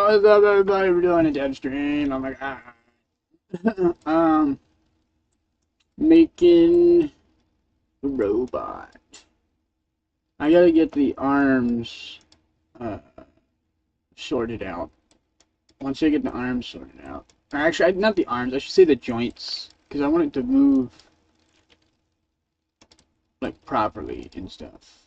what's up, everybody? We're doing a dev stream. Oh my god. Making a robot. I gotta get the arms uh, sorted out. Once I get the arms sorted out, or actually, not the arms. I should say the joints, because I want it to move like properly and stuff.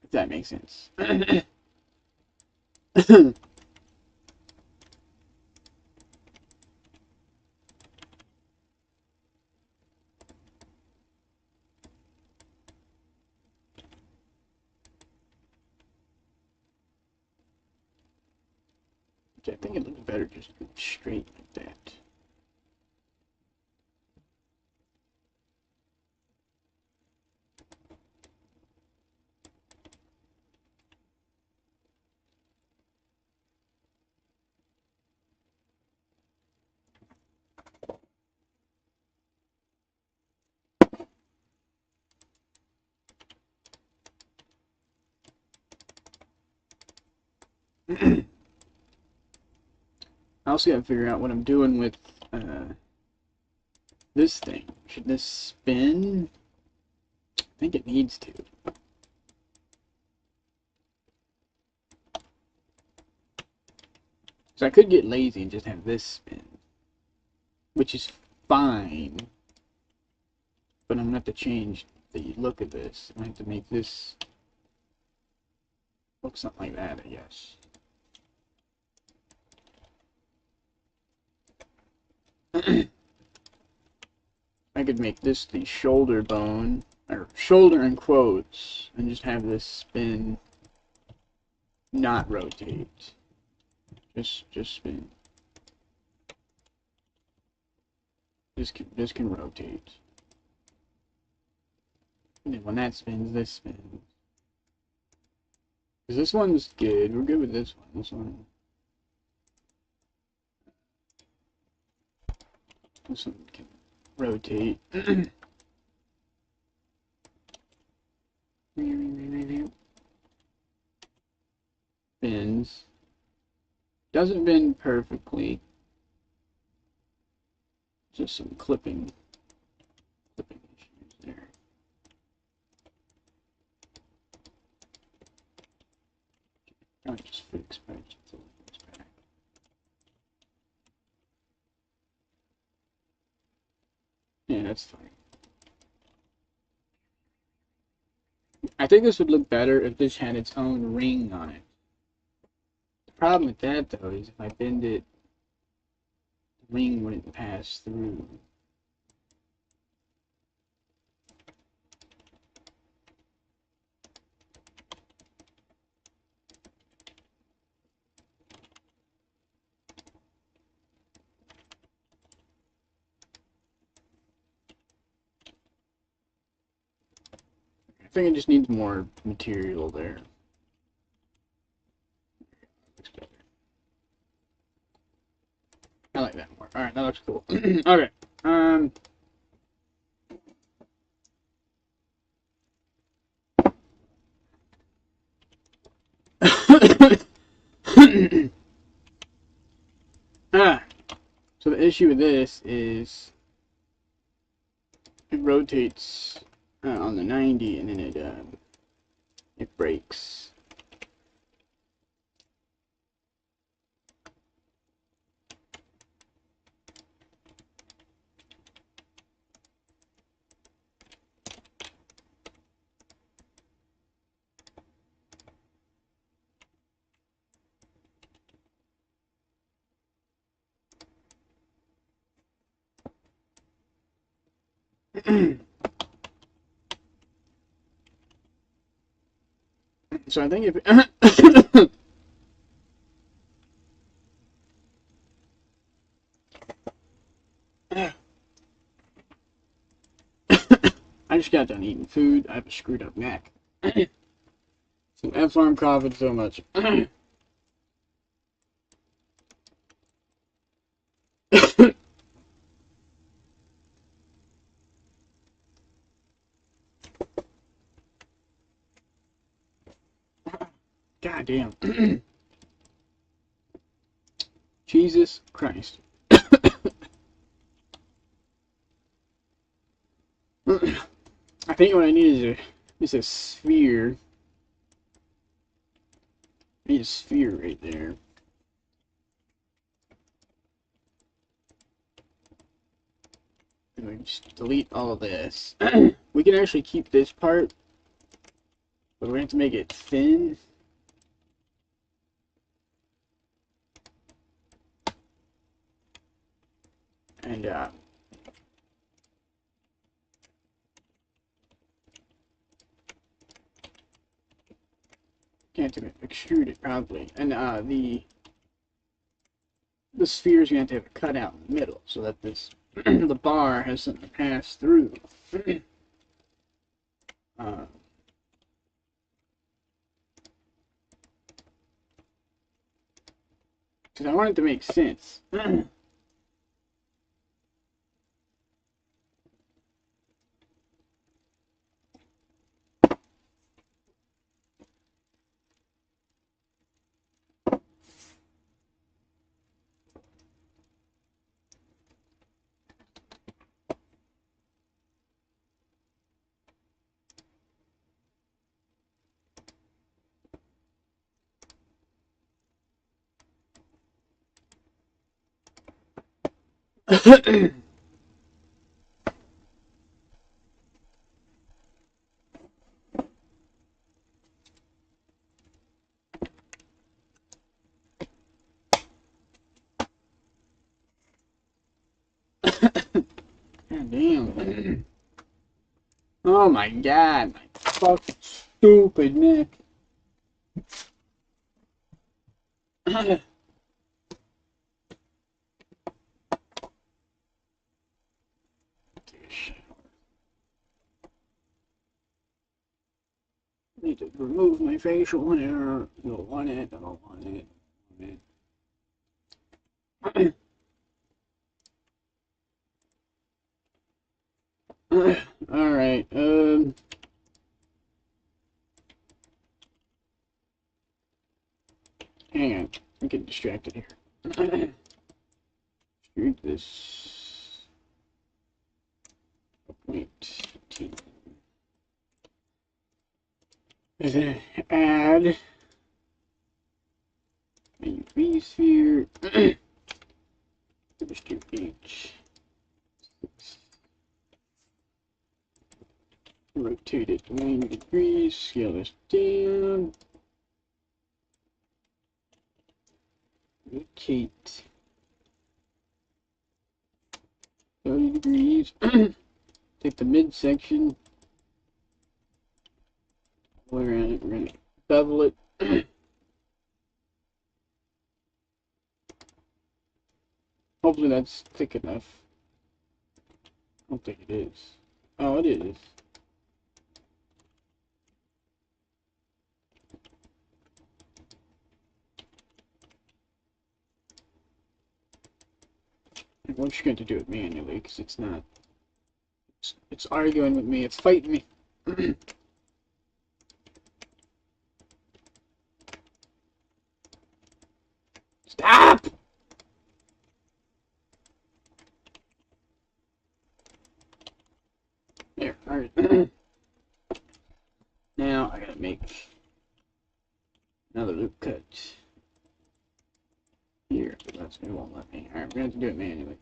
If that makes sense. I think it looks better just straight like that. I also gotta figure out what I'm doing with this thing. Should this spin? I think it needs to. So I could get lazy and just have this spin, which is fine. But I'm gonna have to change the look of this. I have to make this look something like that, I guess. I could make this the shoulder bone, or shoulder in quotes, and just have this spin, not rotate. Just spin. This can rotate. And then when that spins, this spins. Because this one's good. We're good with this one. This one can rotate. Bends. Doesn't bend perfectly. Just some clipping issues there. I'll just fix it. Yeah, that's fine. I think this would look better if this had its own ring on it. The problem with that, though, is if I bend it, the ring wouldn't pass through. I think it just needs more material there. Looks better. I like that more. Alright, that looks cool. Okay. So the issue with this is it rotates on the 90 and then it breaks. So I think if I just got done eating food, I have a screwed up neck. So F farm coughing so much. God damn. Jesus Christ. I think what I need is a sphere. I need a sphere right there. And we just delete all of this. We can actually keep this part, but we have to make it thin. And can't extrude it probably. And the sphere's gonna have to have a cutout in the middle so that this the bar has something to pass through. Because I want it to make sense. God damn. Oh my god, my fucking stupid neck. Need to remove my facial hair. Don't want it, I don't want it. Alright, hang on. I'm getting distracted here. Shoot this. Point. Add a UV sphere. Let's do H. Rotate it 90 degrees. Scale this down. Rotate 30 degrees. Take the midsection. We're gonna bevel it. Hopefully that's thick enough. I don't think it is. Oh, it is. I'm just going to do it manually because it's not. It's arguing with me. It's fighting me. Stop! There. All right. Now I gotta make another loop cut here. But it won't let me. All right, we're gonna have to do it manually.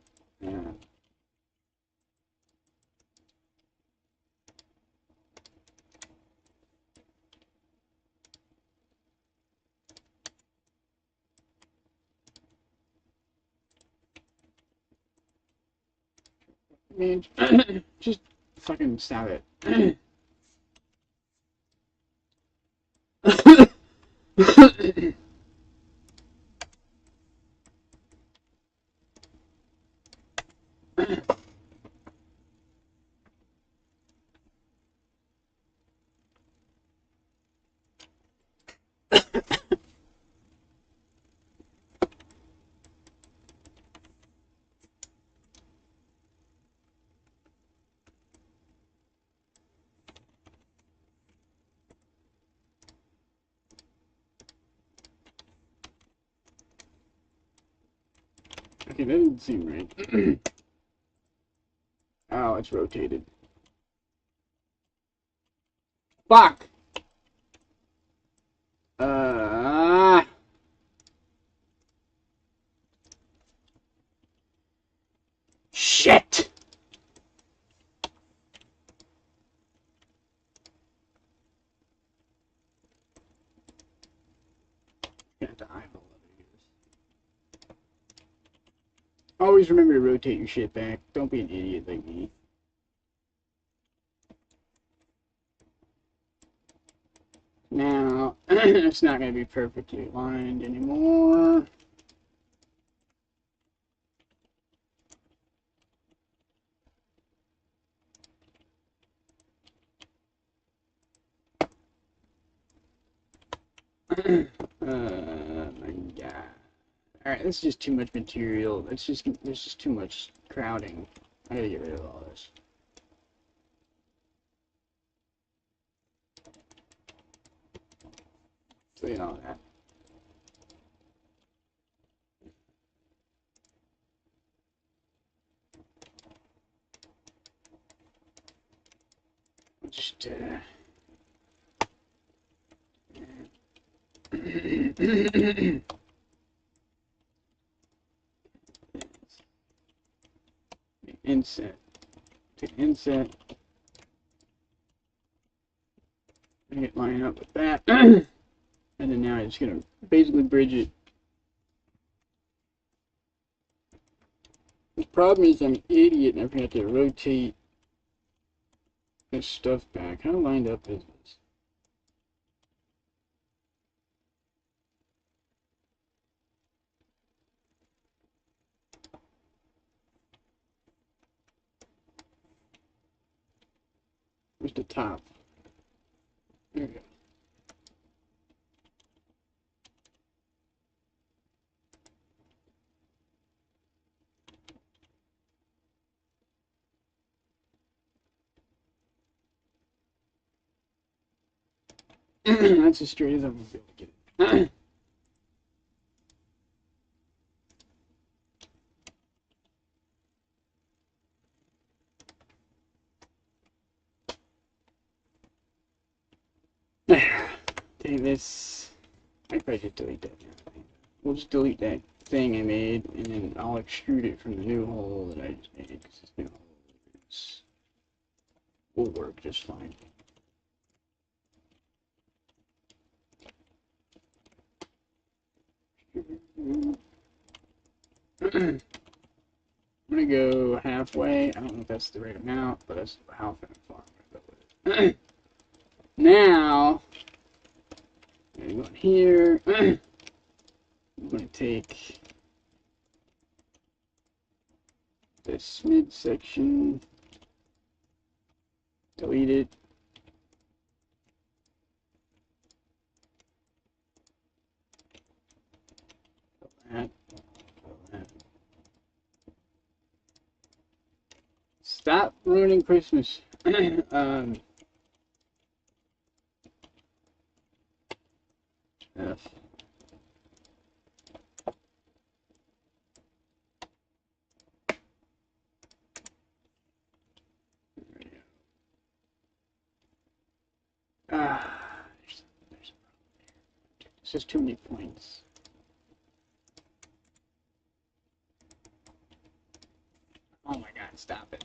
Man, just fucking stop it. Okay, that didn't seem right. Oh, it's rotated. Fuck! Shit! Always remember to rotate your shit back. Don't be an idiot like me. Now, it's not going to be perfectly aligned anymore. My God. Alright, this is just too much material. There's just too much crowding. I gotta get rid of all this. So you know that. Just inset to inset. Bring it line up with that. And then now I'm just gonna basically bridge it. The problem is I'm an idiot and I forgot to rotate this stuff back. How lined up is this? Where's the top? There we go. That's as straight as I'm gonna be able to get it. Okay, this. I probably should delete that now. We'll just delete that thing I made, and then I'll extrude it from the new hole that I just made, because this new hole will work just fine. I'm gonna go halfway. I don't know if that's the right amount, but that's how far I'm gonna go with it. Now, I'm going here. I'm going to take this midsection, delete it. That. Stop ruining Christmas. F. There's just too many points. Oh my God, stop it.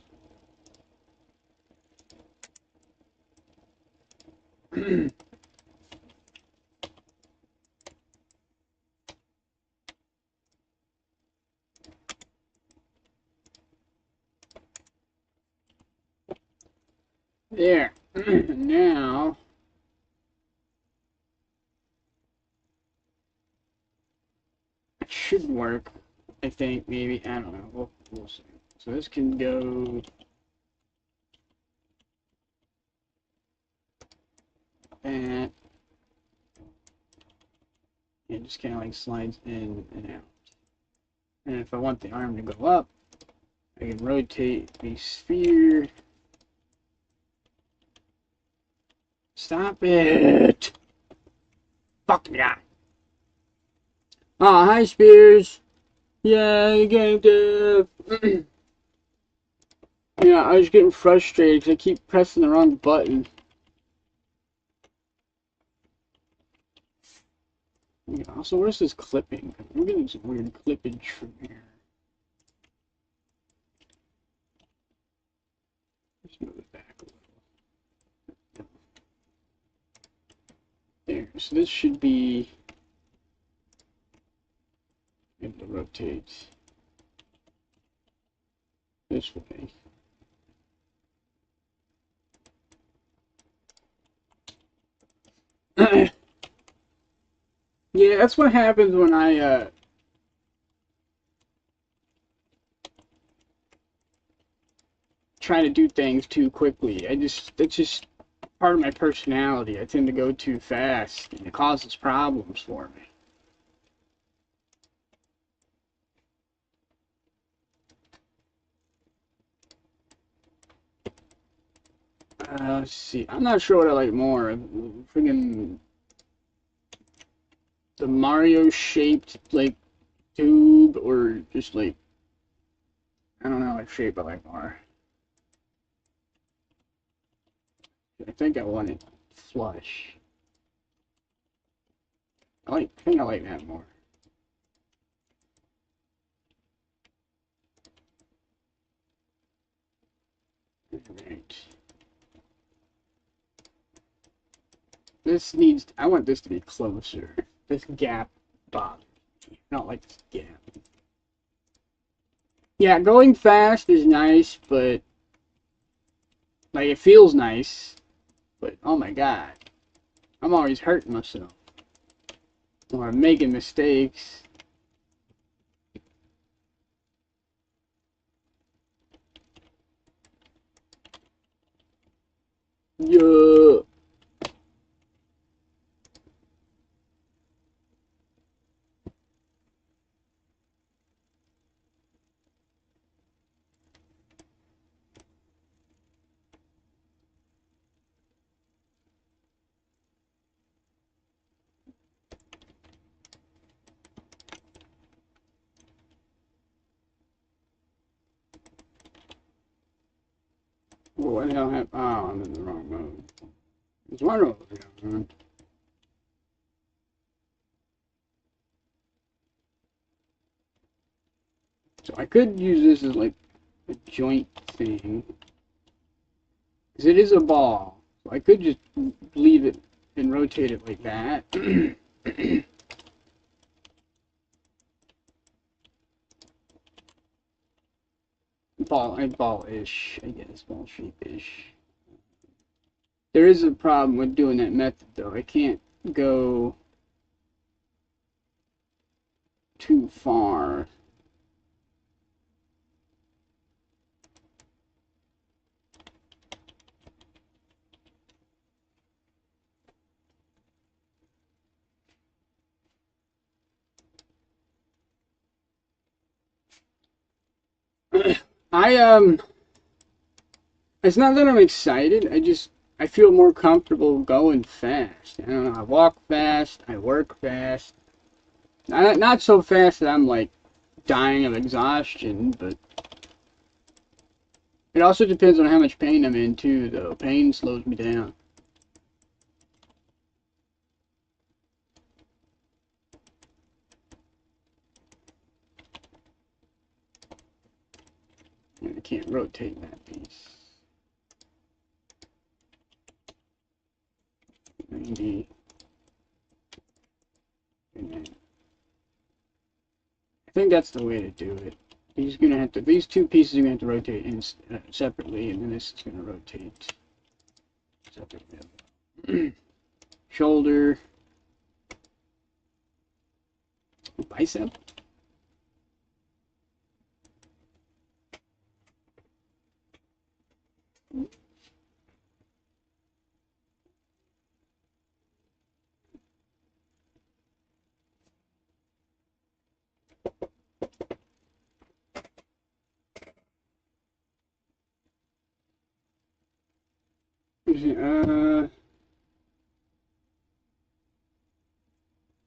There. Now, it should work. I think, maybe. I don't know. We'll see. So this can go that. It just kind of like slides in and out. And if I want the arm to go up, I can rotate the sphere. Stop it! Fuck yeah! Oh, hi, Spears! Yeah, game dev. Yeah, I was getting frustrated because I keep pressing the wrong button. Yeah, also, where's this clipping? We're getting some weird clippage from here. Let's move it back a little. There, so this should be able to rotate this way. Yeah, that's what happens when I try to do things too quickly. That's just part of my personality. I tend to go too fast, and it causes problems for me. Let's see. I'm not sure what I like more. Friggin' the Mario-shaped, like, tube, or just, like, I don't know what shape I like more. I think I want it flush. I think I like that more. Alright. I want this to be closer. This gap bothers me. I don't like this gap. Yeah, going fast is nice, but, like, it feels nice, but, oh my god. I'm always hurting myself. Or I'm making mistakes. Yeah. What the hell happened? Oh, I'm in the wrong mode. There's one over here. So I could use this as like a joint thing. Because it is a ball. So I could just leave it and rotate it like that. Ball-ish, I guess. Ball shape-ish. There is a problem with doing that method, though. I can't go too far. I it's not that I'm excited. I feel more comfortable going fast. I don't know. I walk fast. I work fast. Not so fast that I'm like dying of exhaustion, but it also depends on how much pain I'm in too, though. Pain slows me down. I can't rotate that piece. 90. I think that's the way to do it. He's gonna have to. These two pieces are gonna have to rotate separately, and then this is gonna rotate separately. Shoulder, bicep. Uh,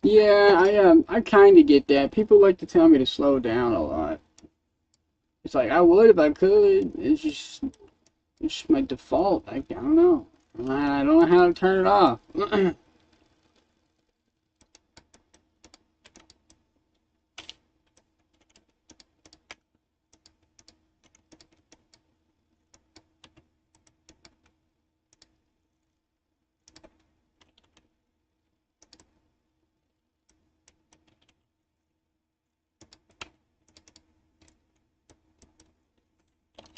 Yeah, I kind of get that. People like to tell me to slow down a lot. It's like I would if I could. It's just my default. I don't know. I don't know how to turn it off.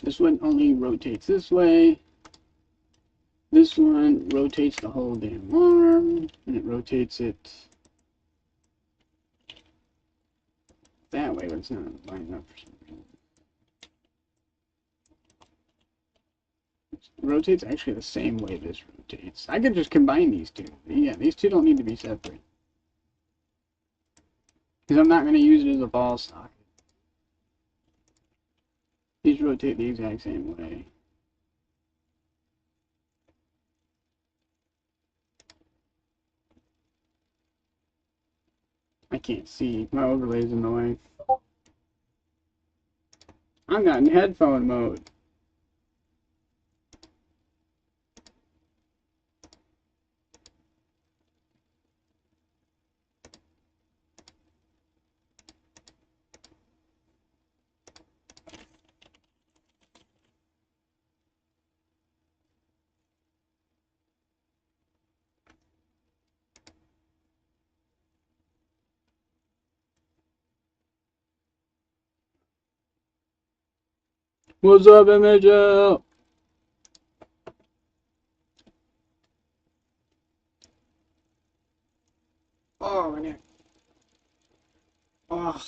This one only rotates this way. This one rotates the whole damn arm, and it rotates it that way, but it's not lining up for some reason. It rotates actually the same way this rotates. I could just combine these two. Yeah, these two don't need to be separate. Because I'm not going to use it as a ball socket. These rotate the exact same way. I can't see. My overlay's in the way. I'm not in headphone mode. What's up, MHL? Oh, my neck. Oh.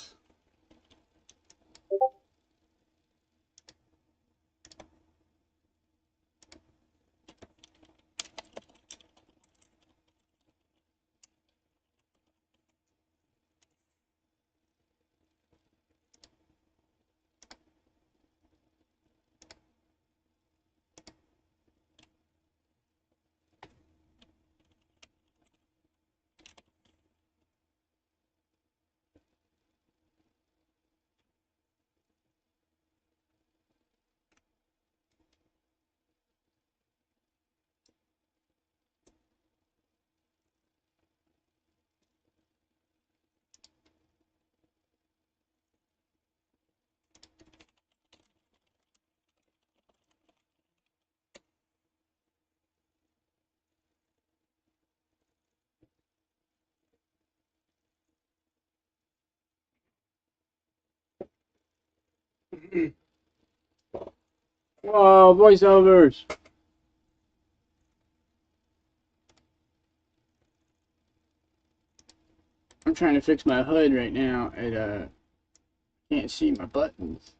Whoa, voiceovers. I'm trying to fix my hood right now. It can't see my buttons.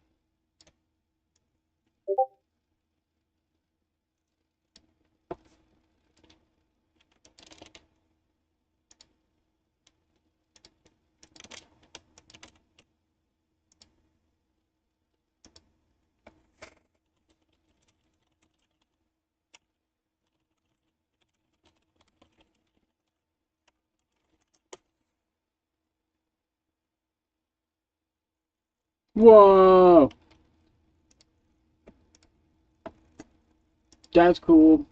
Whoa, that's cool.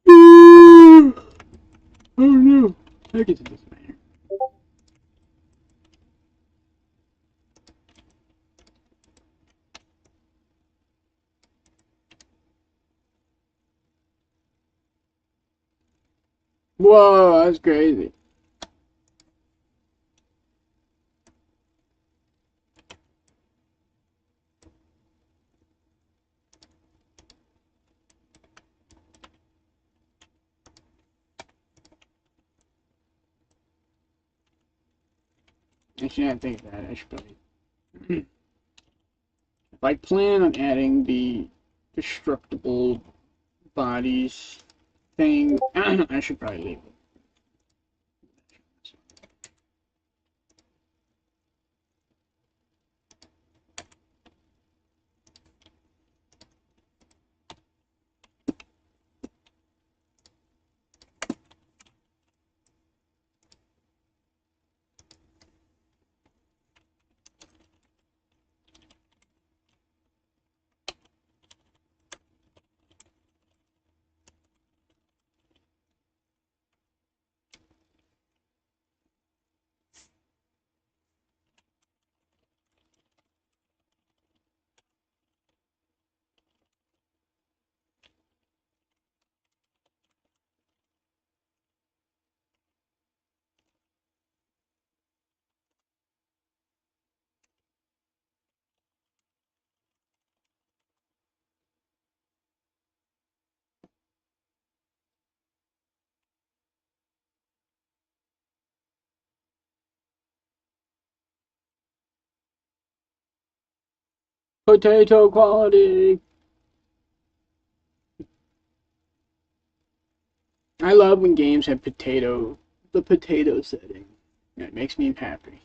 Oh no, I get to this man. Whoa, that's crazy. I shouldn't think of that. I should probably. If I plan on adding the destructible bodies thing, I should probably leave it. Potato quality. I love when games have the potato setting. It makes me happy.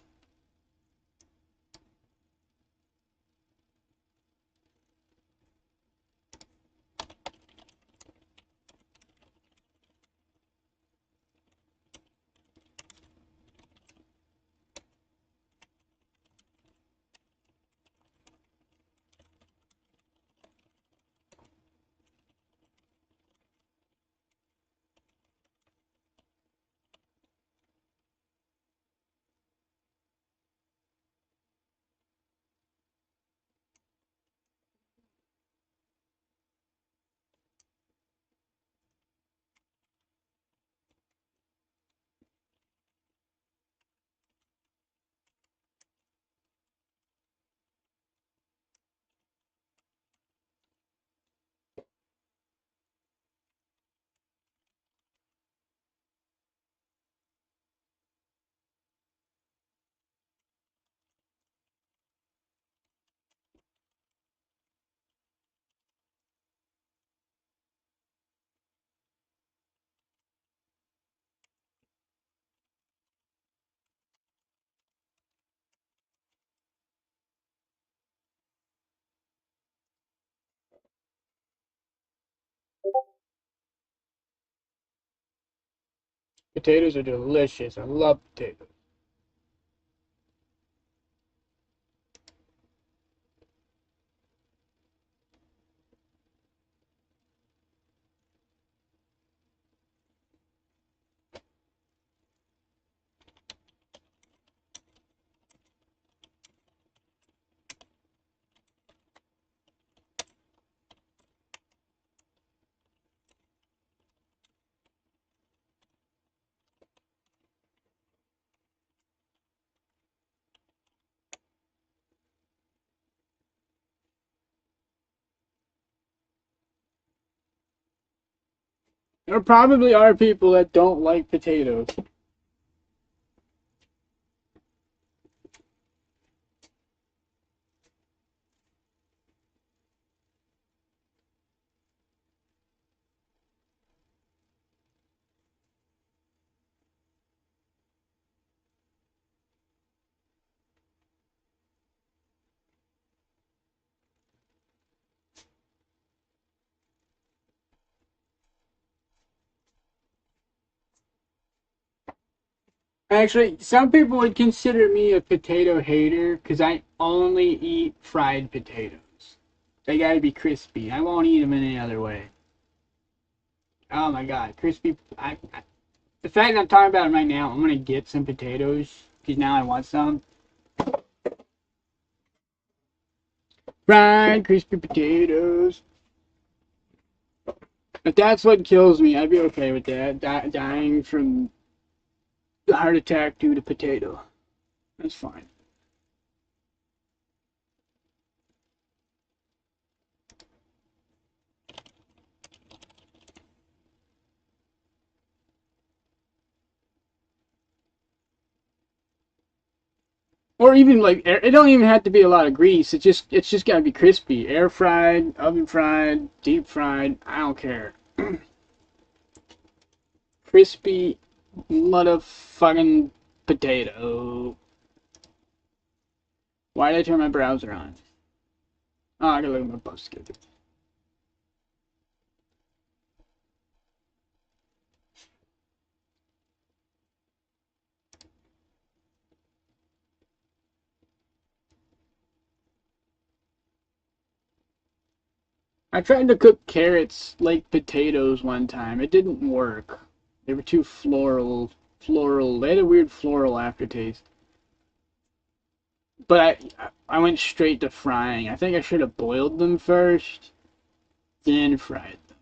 Potatoes are delicious. I love potatoes. There probably are people that don't like potatoes. Actually, some people would consider me a potato hater because I only eat fried potatoes. They gotta be crispy. I won't eat them any other way. Oh my god, crispy! The fact that I'm talking about it right now, I'm gonna get some potatoes because now I want some fried crispy potatoes. If that's what kills me, I'd be okay with that. Dying from a heart attack due to potato. That's fine. Or even like it don't even have to be a lot of grease. It's just gotta be crispy. Air fried, oven fried, deep fried. I don't care. Crispy motherfucking potato. Why did I turn my browser on? Oh, I gotta look at my post schedule. I tried to cook carrots like potatoes one time. It didn't work. They were too floral. They had a weird floral aftertaste. But I went straight to frying. I think I should have boiled them first, then fried them.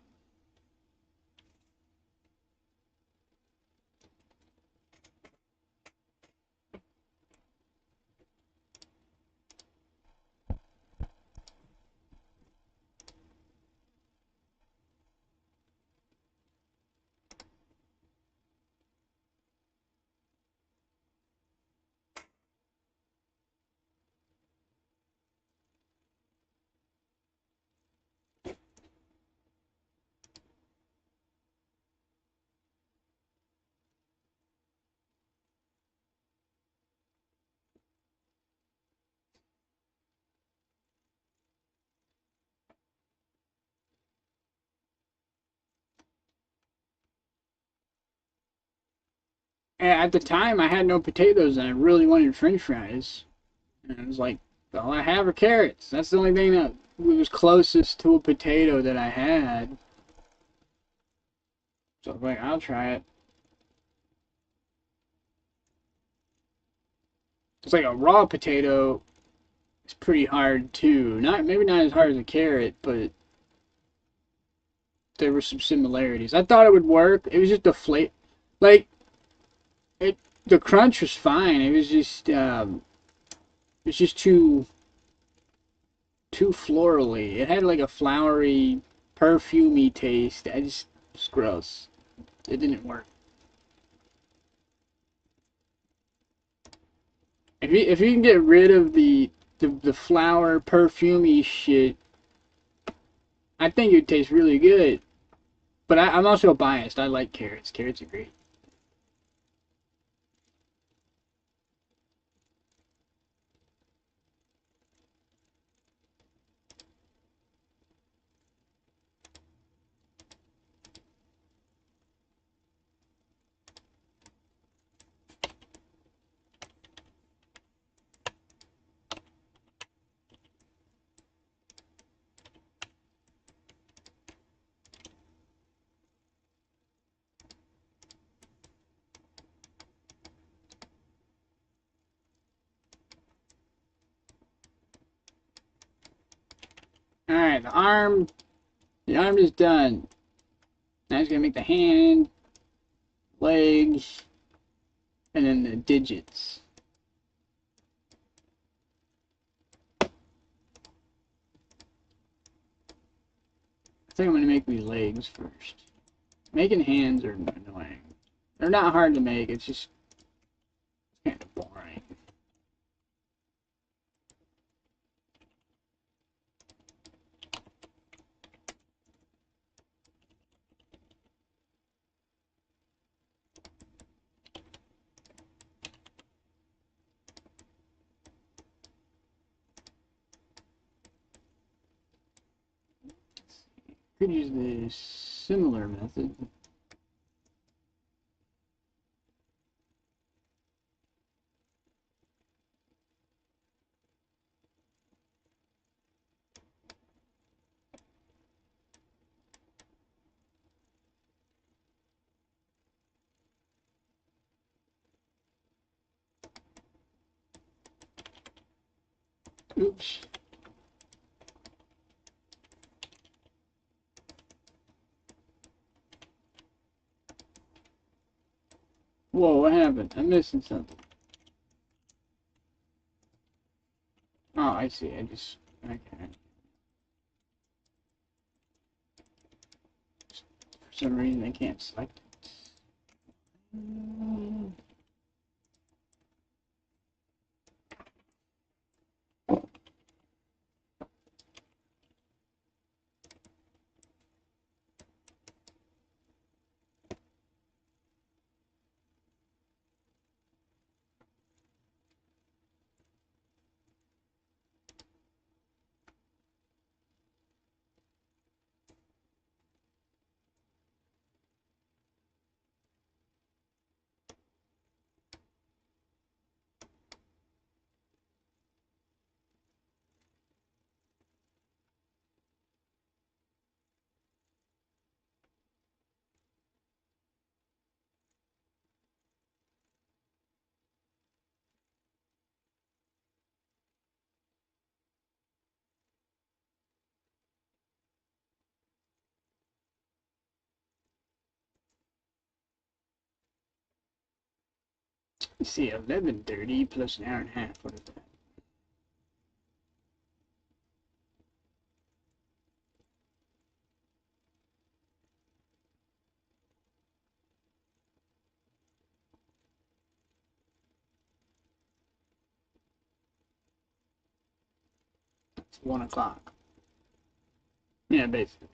at the time I had no potatoes and I really wanted French fries. And it was like, all I have are carrots. That's the only thing that was closest to a potato that I had. So I was like, I'll try it. It's like a raw potato is pretty hard too. Maybe not as hard as a carrot, but there were some similarities. I thought it would work. It was just the flavor, like it. The crunch was fine. It's just too florally. It had like a flowery, perfumey taste. It's gross. It didn't work. If you can get rid of the flower perfumey shit, I think it would taste really good. But I'm also biased. I like carrots. Carrots are great. All right, the arm is done. Now it's gonna make the hand, legs, and then the digits. I think I'm gonna make these legs first. Making hands are annoying. They're not hard to make. It's just kind of boring. Could use the similar method. Oops. Whoa, what happened? I'm missing something. Oh, I see. Okay. For some reason, I can't select it. Let's see, 11:30 plus an hour and a half. What is that? It's 1 o'clock. Yeah, basically.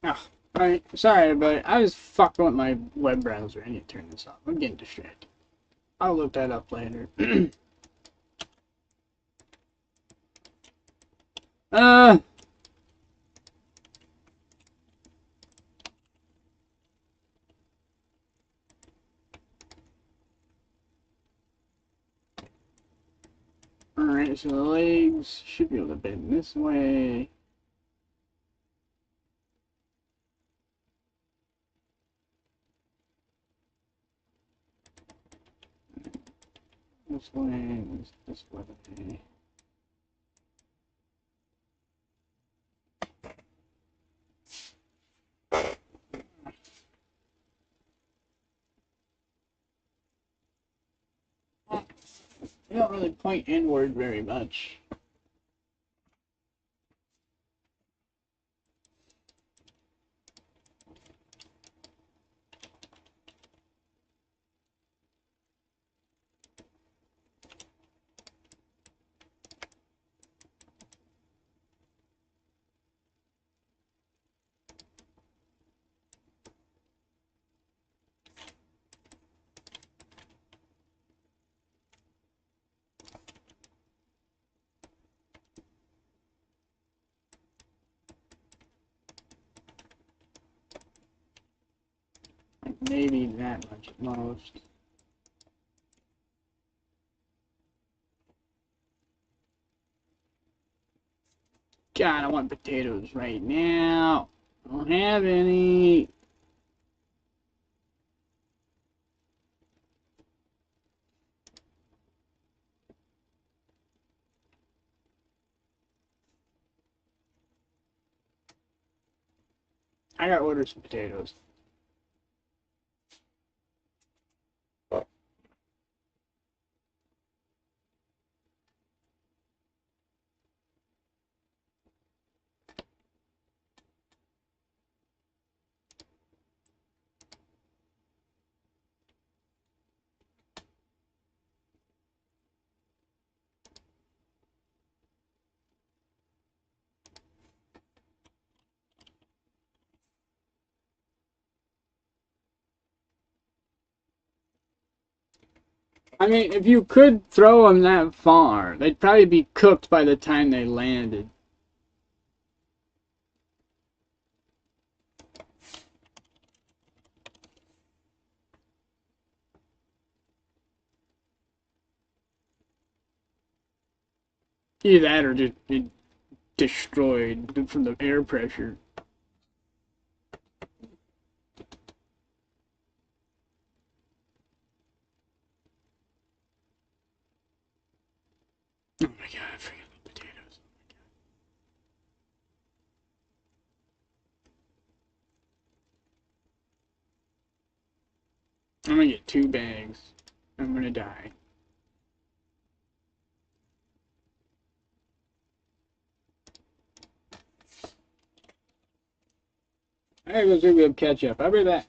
Oh, alright, sorry, but I was fucking with my web browser. I need to turn this off. I'm getting distracted. I'll look that up later. uh... Alright, so the legs should be able to bend this way. This way, this way. They don't really point inward very much. Like maybe that much at most. God, I want potatoes right now. I don't have any. I gotta order some potatoes. I mean, if you could throw them that far, they'd probably be cooked by the time they landed. Either that or just be destroyed from the air pressure. Oh my god, I forgot the potatoes. I'm gonna get 2 bags. I'm gonna die. I gotta go see if we have ketchup. I'll be back.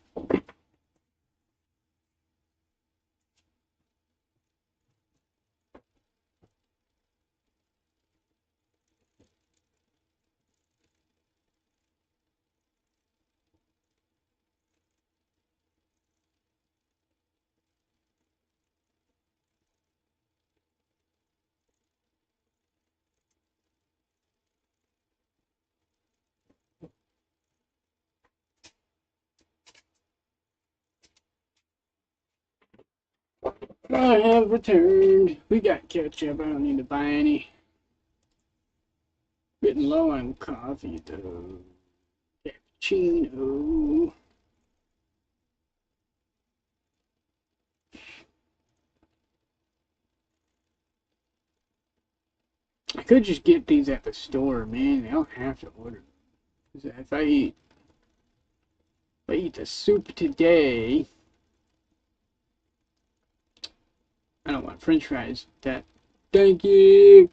I have returned. We got ketchup. I don't need to buy any. Getting low on coffee though. Cappuccino. I could just get these at the store, man. I don't have to order them. If I eat the soup today, I don't want French fries. That. Thank you.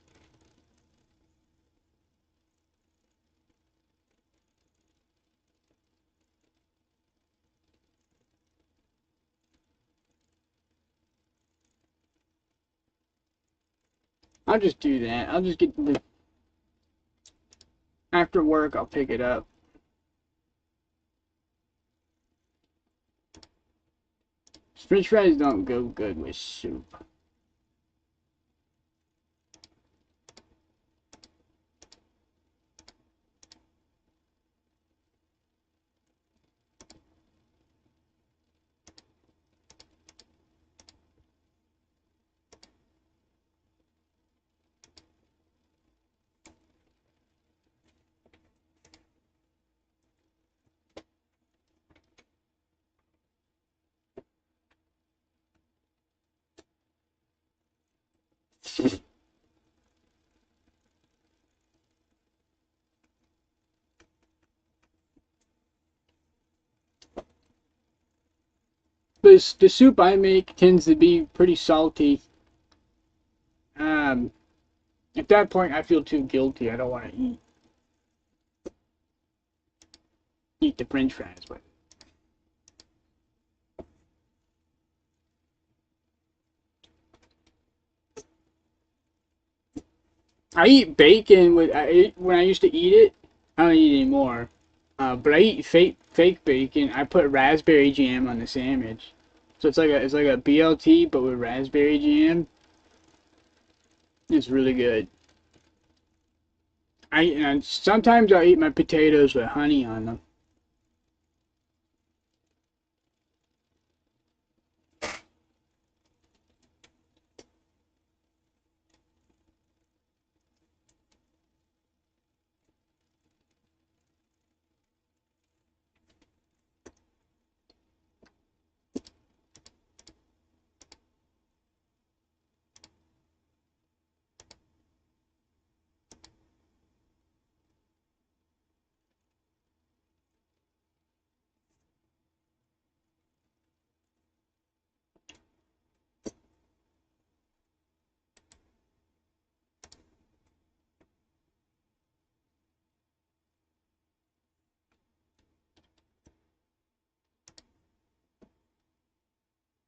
I'll just do that. I'll just get the. After work, I'll pick it up. French fries don't go good with soup. The soup I make tends to be pretty salty. Um, at that point, I feel too guilty. I don't want to eat the French fries, but I eat bacon with when I used to eat it. I don't eat anymore. But I eat fake bacon. I put raspberry jam on the sandwich, so it's like a BLT but with raspberry jam. It's really good. And sometimes I'll eat my potatoes with honey on them.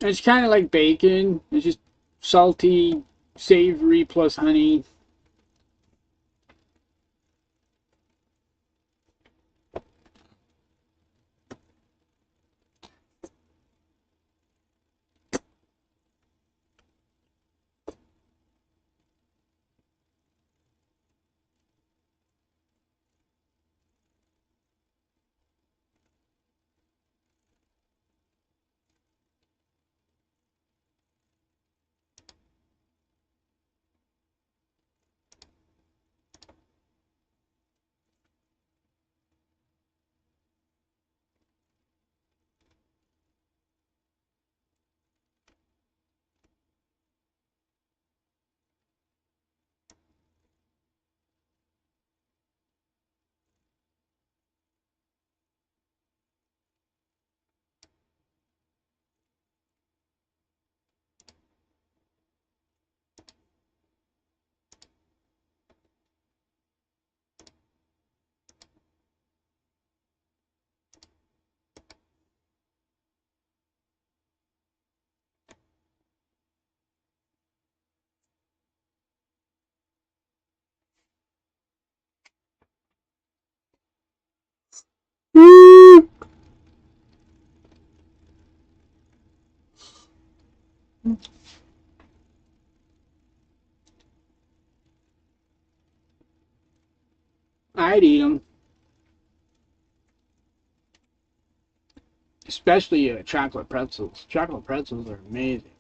It's kind of like bacon. It's just salty, savory plus honey. I'd eat them, especially chocolate pretzels. Chocolate pretzels are amazing.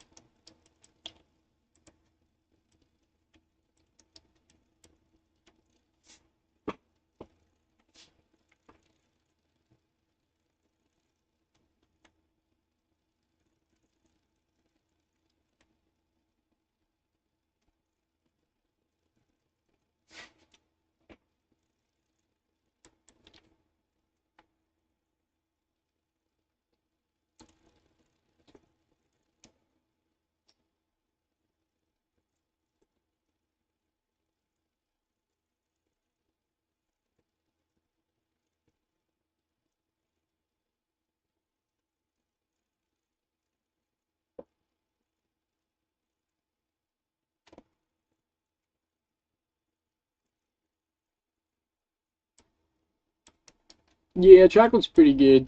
Yeah, chocolate's pretty good.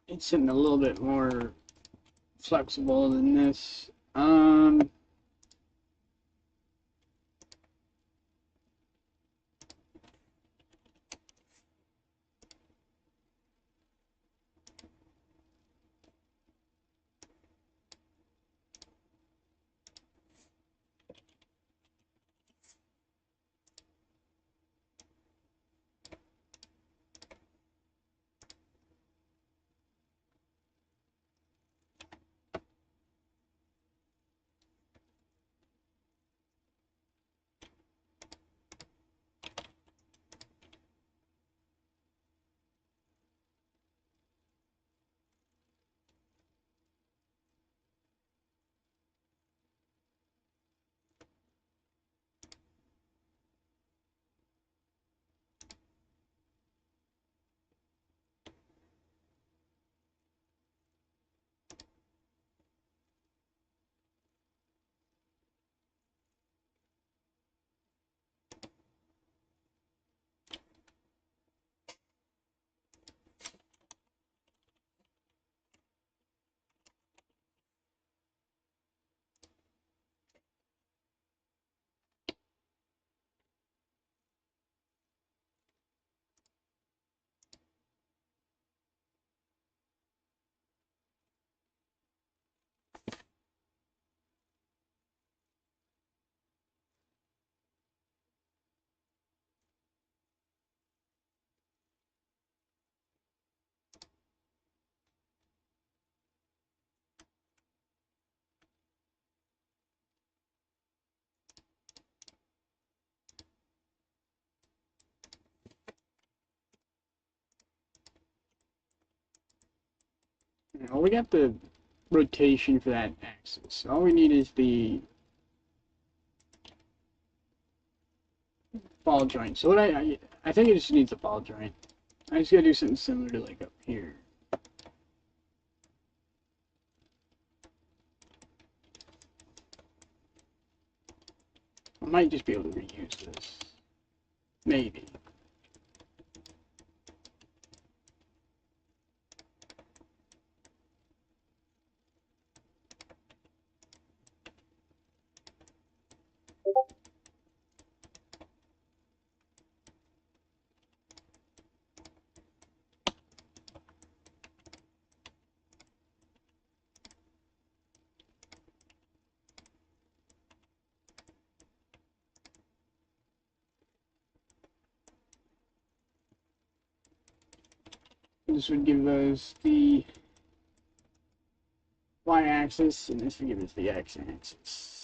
it's something a little bit more flexible than this. Well, we got the rotation for that axis. All we need is the ball joint. So what I think it just needs a ball joint. I just gotta do something similar to like up here. I might just be able to reuse this. Maybe. This would give us the y-axis, and this would give us the x-axis.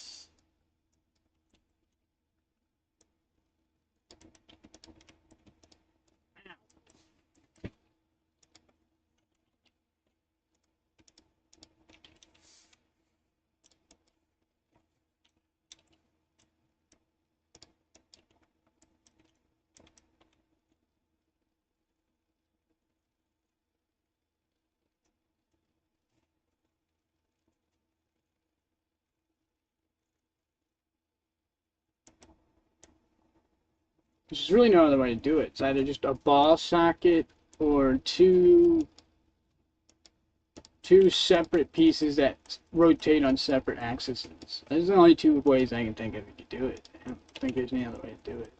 There's really no other way to do it. It's either just a ball socket or two separate pieces that rotate on separate axes. Those are the only two ways I can think of to do it. I don't think there's any other way to do it.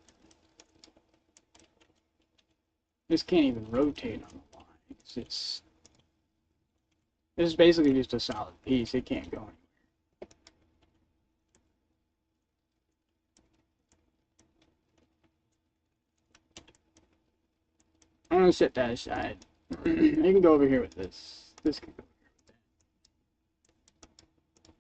This can't even rotate on the lines. This is basically just a solid piece. It can't go anywhere. I'm gonna set that aside. I can go over here with this. This can go over here with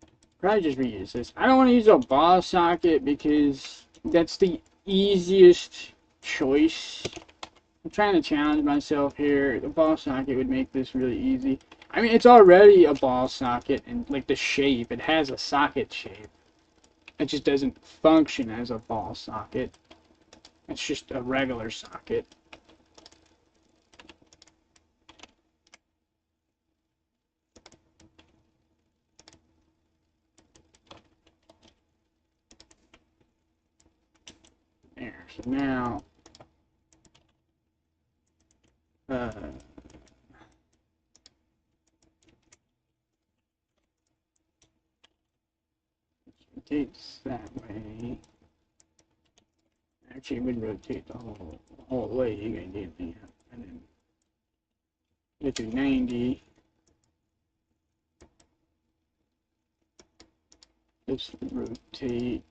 that. Probably just reuse this. I don't want to use a ball socket because that's the easiest choice. I'm trying to challenge myself here. The ball socket would make this really easy. I mean, it's already a ball socket, and like the shape, it has a socket shape. It just doesn't function as a ball socket. It's just a regular socket. There. So now, rotates that way. Actually, it would rotate the whole way. You gotta get me up, and then get to 90. Just rotate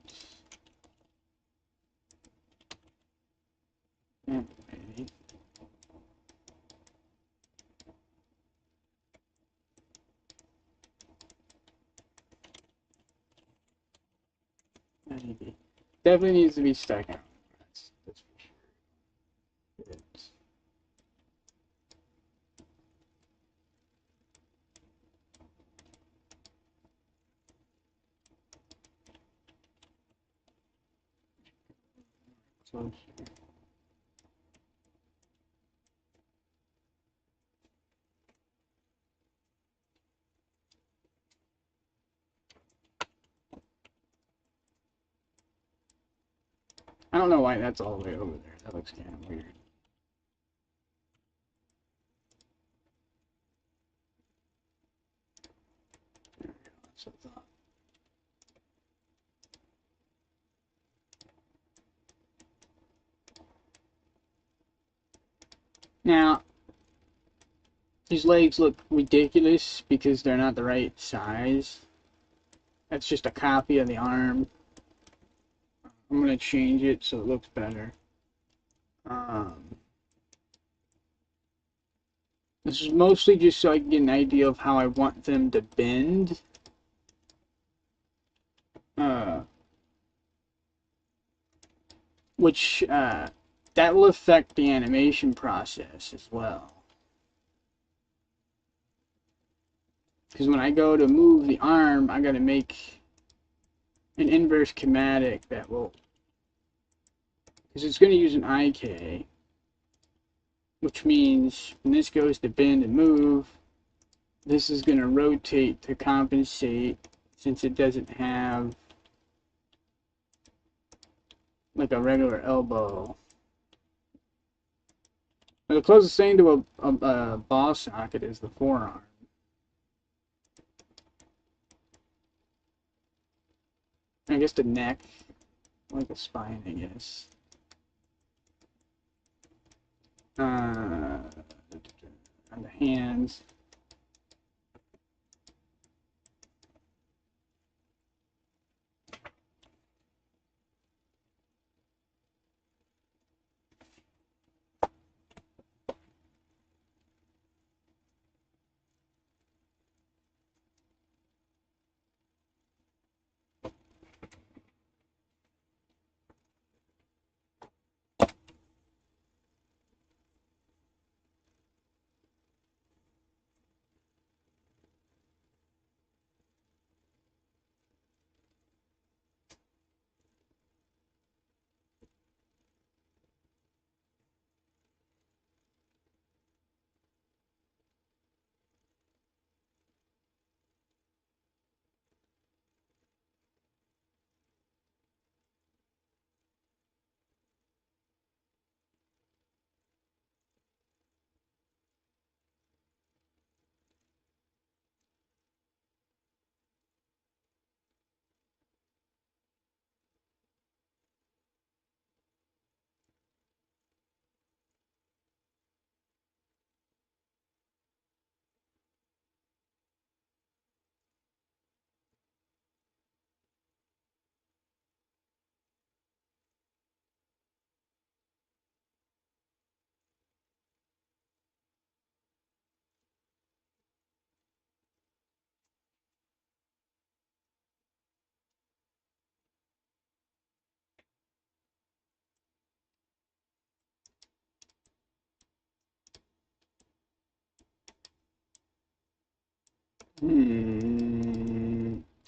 that way. Definitely needs to be stuck out. That's for sure. Closer. I don't know why that's all the way over there. That looks kind of weird. There we go. That's what I thought. Now, these legs look ridiculous because they're not the right size. That's just a copy of the arm. I'm going to change it so it looks better. This is mostly just so I can get an idea of how I want them to bend. Which that will affect the animation process as well. Because when I go to move the arm, I got to make an inverse schematic that will, because it's going to use an IK, which means when this goes to bend and move, this is going to rotate to compensate since it doesn't have like a regular elbow. The closest thing to a ball socket is the forearm. I guess the neck, like the spine, I guess. And the hands.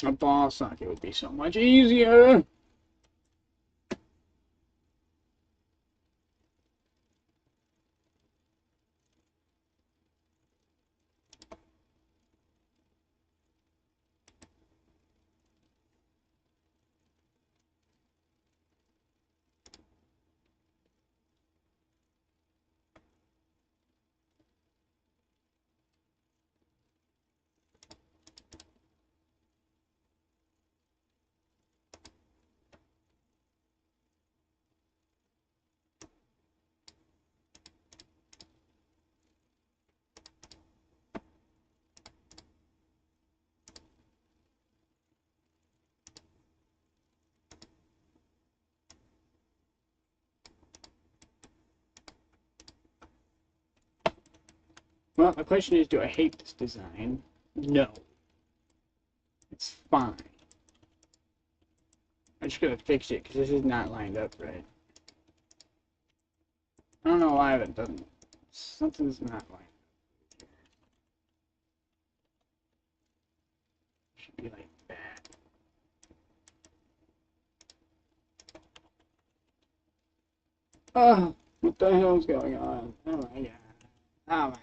A ball socket would be so much easier. Well, the question is, do I hate this design? No. It's fine. I just gotta fix it, because this is not lined up right. I don't know why it doesn't. Something's not lined up. Should be like that. Oh, what the hell's going on? Oh my god. Oh my god.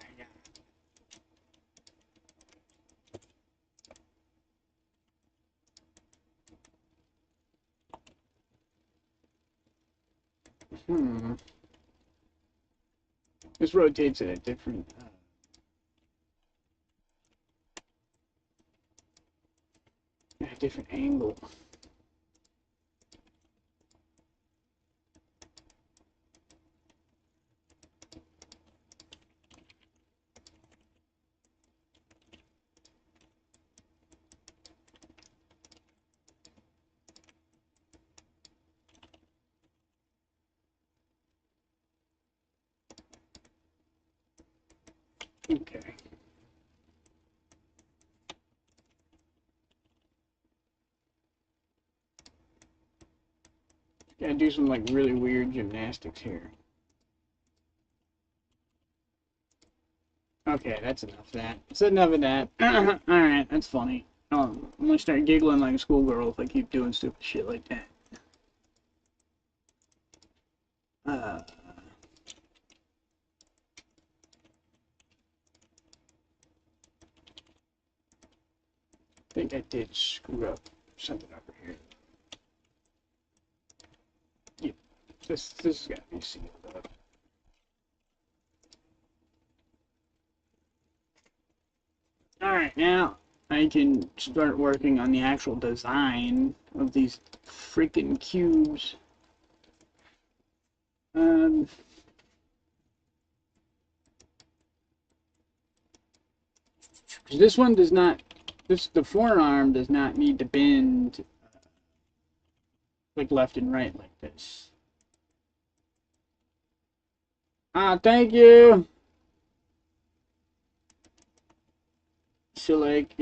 This rotates at a different angle. Okay. Gotta do some like really weird gymnastics here. Okay, that's enough of that. That's enough of that. Alright, that's funny. I'm gonna start giggling like a schoolgirl if I keep doing stupid shit like that. I think I did screw up something over here. Yeah, this has got to be sealed up. Alright, now I can start working on the actual design of these freaking cubes. This one does not, the forearm does not need to bend like left and right like this. Ah, thank you! So like,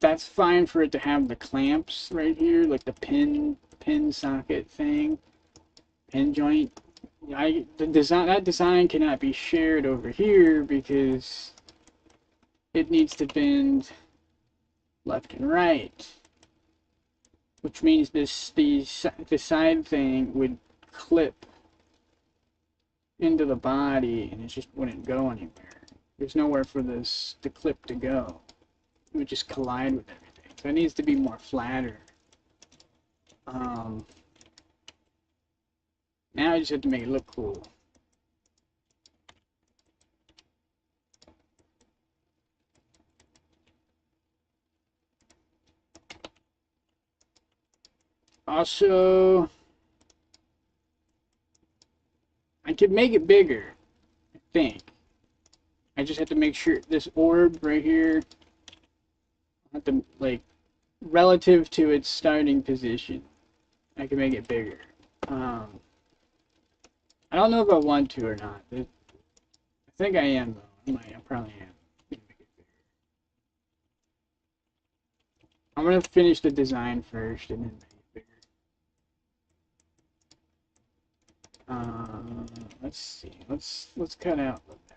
that's fine for it to have the clamps right here, like the pin socket thing, pin joint. That design cannot be shared over here because it needs to bend left and right, which means the side thing would clip into the body and it just wouldn't go anywhere. There's nowhere for the clip to go. It would just collide with everything. So it needs to be more flatter. Now I just have to make it look cool. Also, I could make it bigger, I think. I just have to make sure this orb right here, I have to, like, relative to its starting position, I can make it bigger. I don't know if I want to or not. I think I am, though. I probably am. I'm gonna finish the design first and then make it bigger. Let's see. Let's cut out the metal.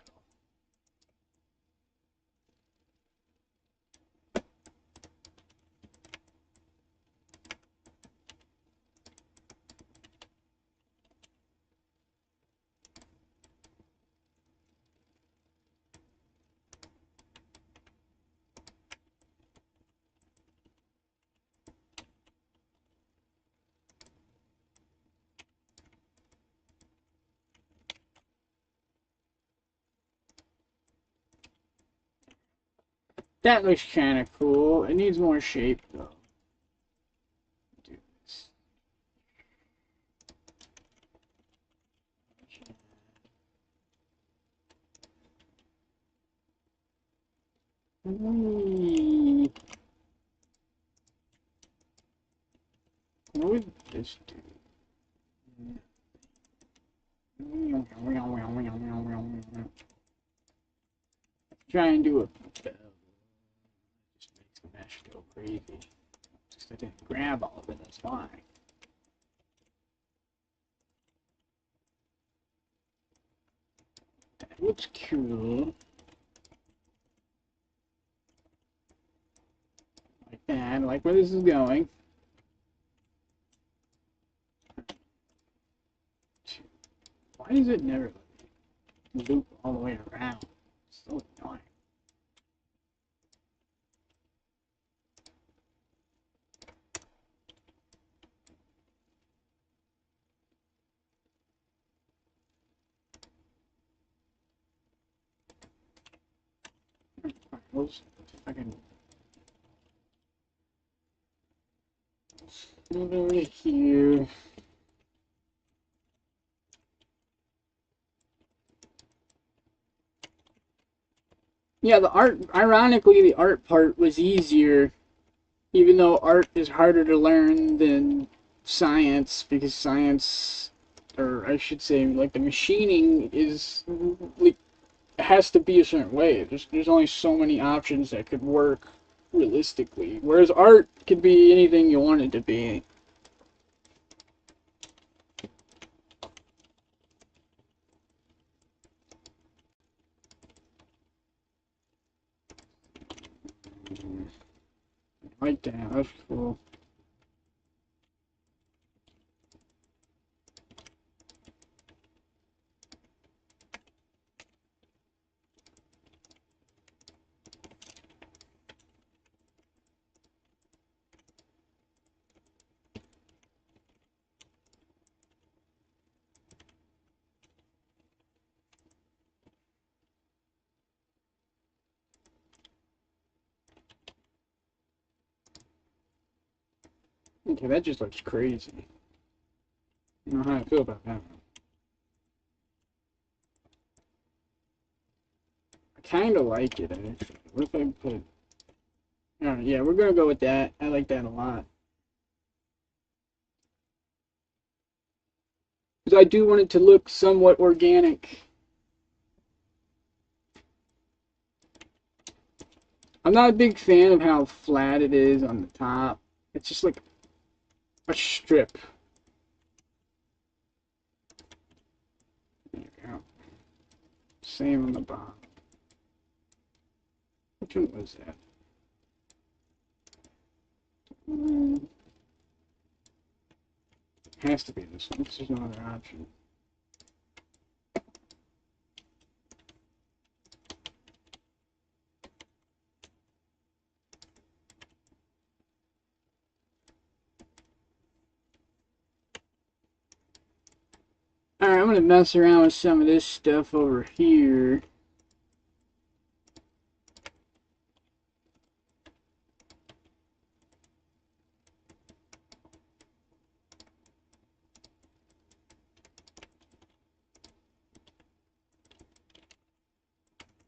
That looks kind of cool. It needs more shape, though. Do this. What would this do? Try and do a bell. Just makes the mesh go crazy. Just I didn't grab all of it, that's why. That looks cool. Like that. I like where this is going. Why does it never loop all the way around? It's so annoying. Let's fucking move over here. Yeah, the art, ironically, the art part was easier, even though art is harder to learn than science, because science, or I should say, like, the machining is, like, has to be a certain way. There's only so many options that could work realistically, whereas art could be anything you want it to be. Like that, that's cool. Okay, that just looks crazy. I don't know how I feel about that. I kind of like it, actually. What if I put... Alright, yeah, we're gonna go with that. I like that a lot. Because I do want it to look somewhat organic. I'm not a big fan of how flat it is on the top. It's just like a strip. There you go. Same on the bottom. Which one was that? Has to be this one, because there's no other option. Alright, I'm going to mess around with some of this stuff over here.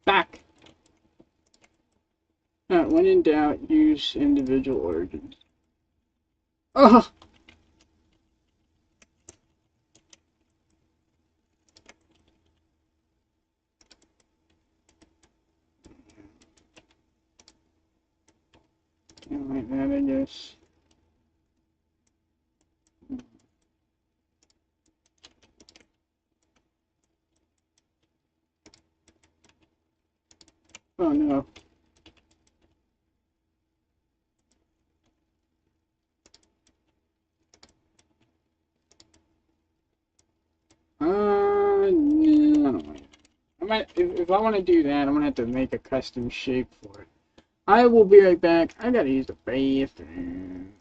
Back! Alright, when in doubt, use individual origins. Oh! Can't like that, I guess. Oh no. No, I don't like it. I might, if I want to do that, I'm gonna have to make a custom shape for it. I will be right back. I gotta use the bathroom.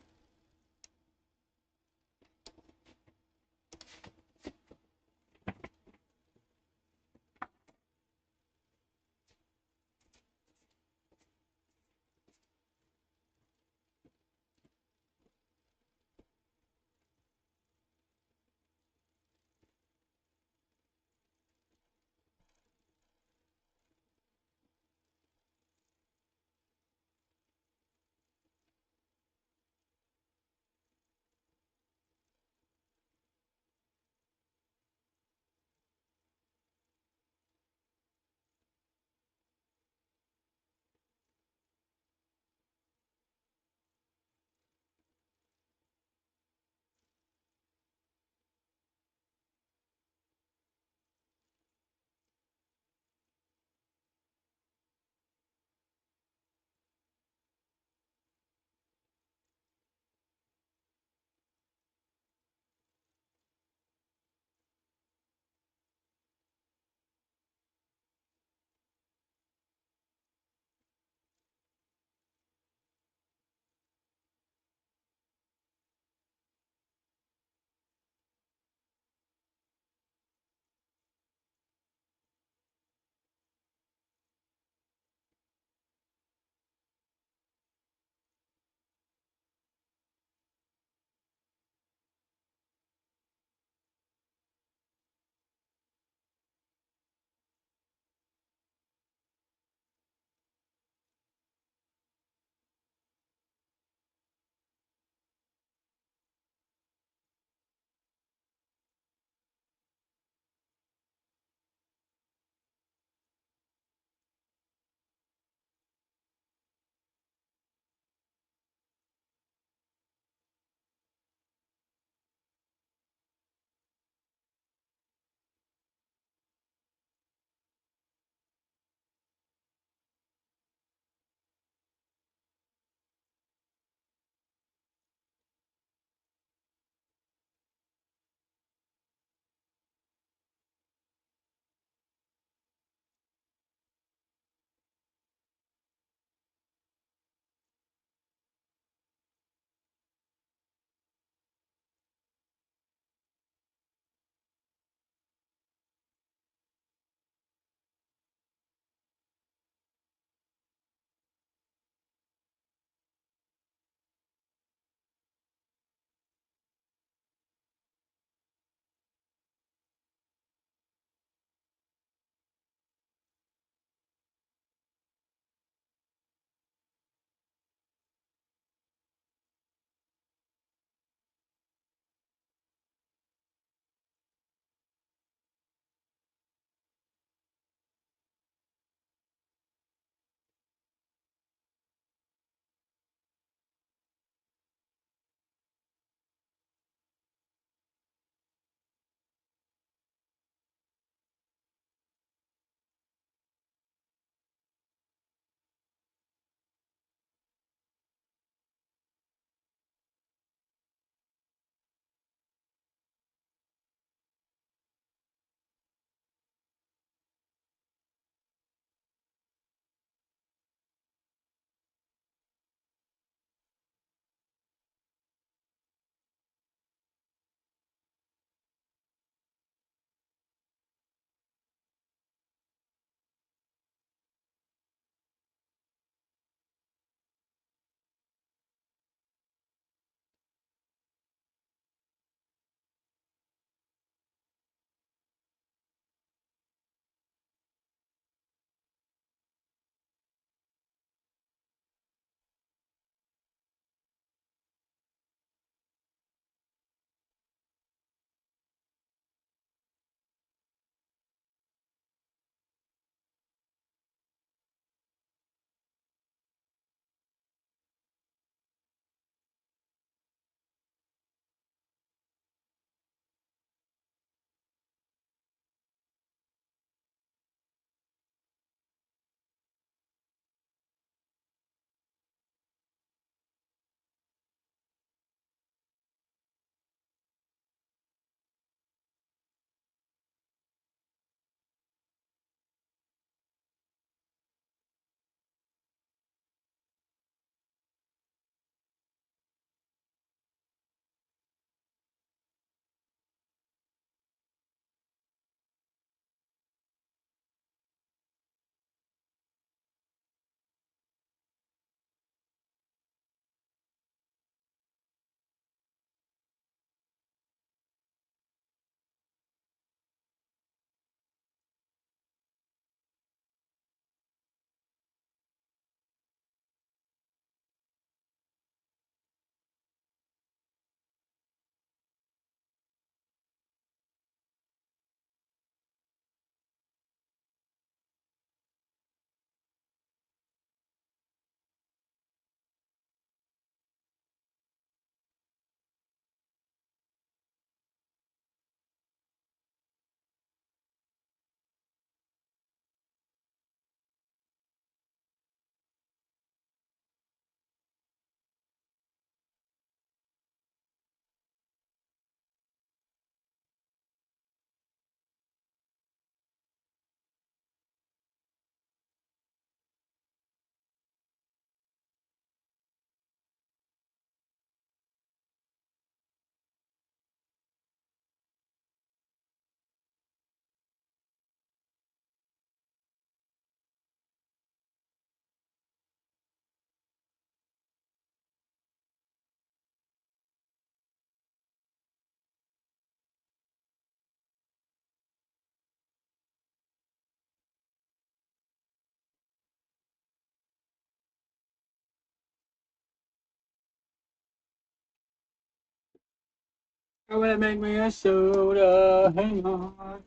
I wanna make me a soda. Hang on.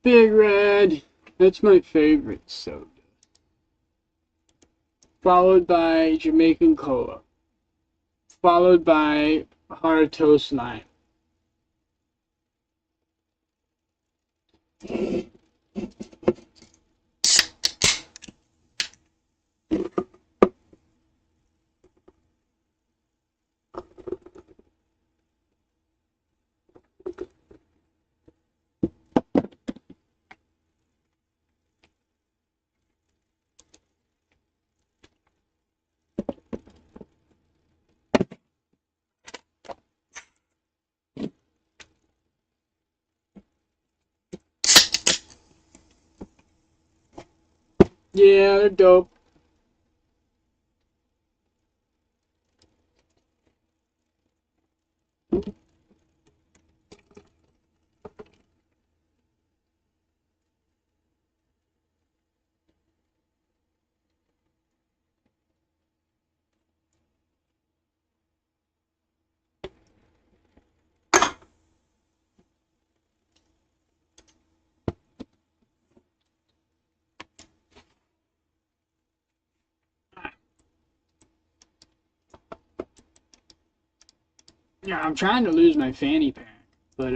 Big Red. That's my favorite soda. Followed by Jamaican Cola. Followed by hard toast lime. Yeah, they're dope. Yeah, I'm trying to lose my fanny pack, but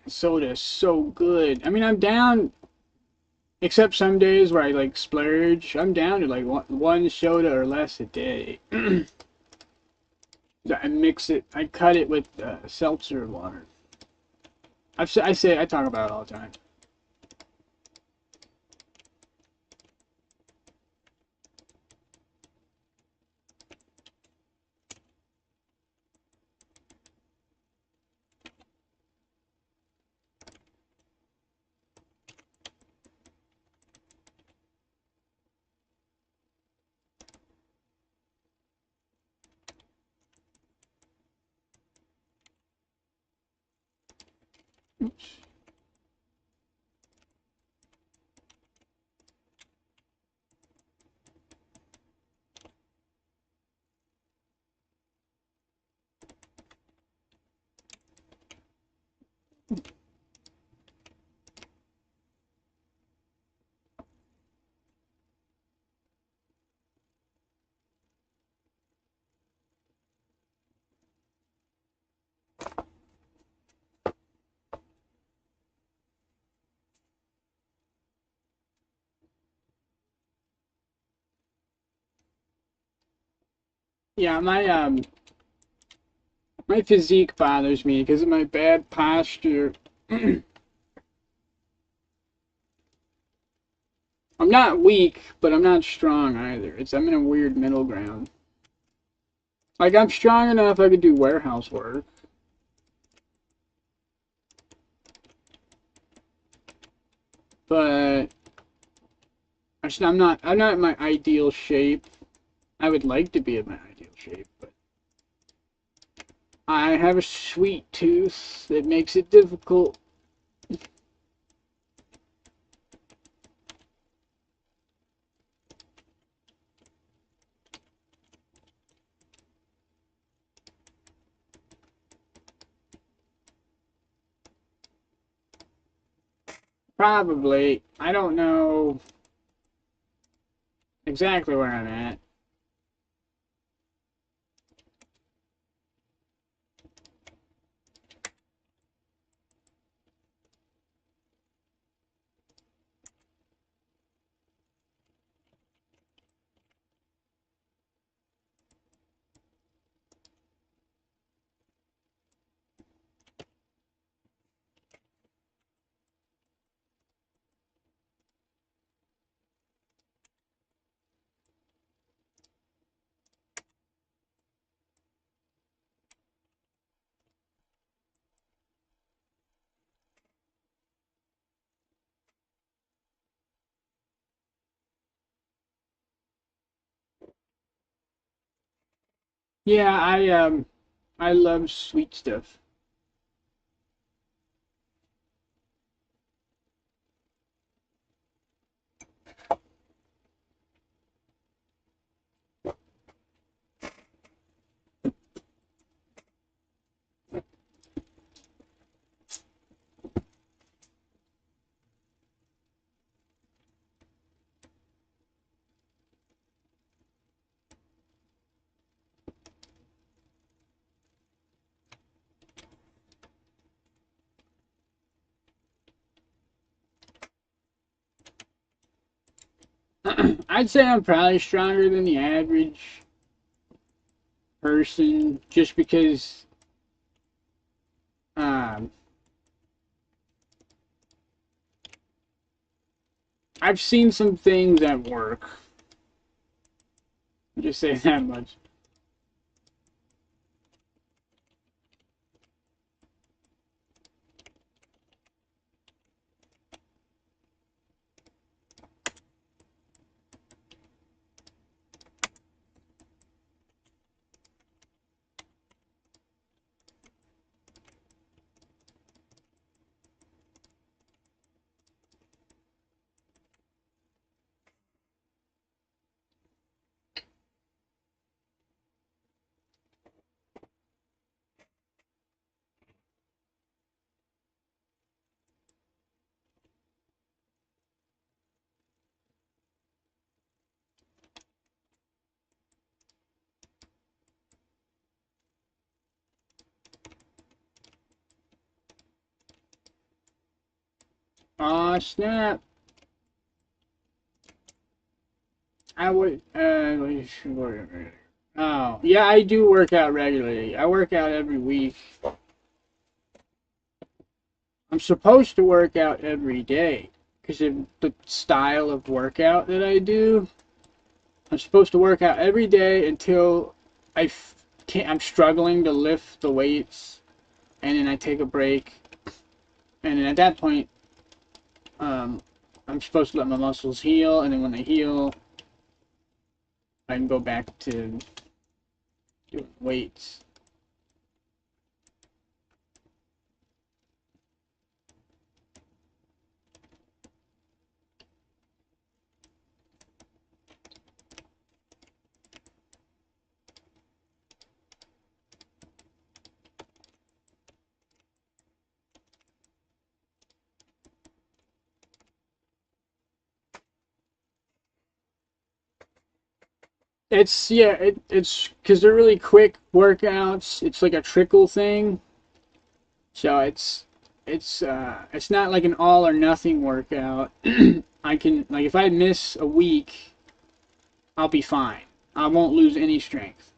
soda is so good. I mean, I'm down, except some days where I like splurge. I'm down to like one soda or less a day. I mix it. I cut it with seltzer water. I talk about it all the time. Oops. Yeah, my physique bothers me because of my bad posture. I'm not weak, but I'm not strong either. I'm in a weird middle ground. Like I'm strong enough I could do warehouse work, but I'm not in my ideal shape. I would like to be in my ideal shape, but I have a sweet tooth that makes it difficult. Probably. I don't know exactly where I'm at. Yeah, I love sweet stuff. I'd say I'm probably stronger than the average person just because um, I've seen some things that work. Just say that much. Aw, snap. I would, oh, yeah, I do work out regularly. I work out every week. I'm supposed to work out every day because of the style of workout that I do. I'm supposed to work out every day until can't. I'm struggling to lift the weights, and then I take a break, and then at that point, um, I'm supposed to let my muscles heal, and then when they heal, I can go back to doing weights. It's because they're really quick workouts. It's like a trickle thing, so it's not like an all or nothing workout. I can like if I miss a week, I'll be fine. I won't lose any strength.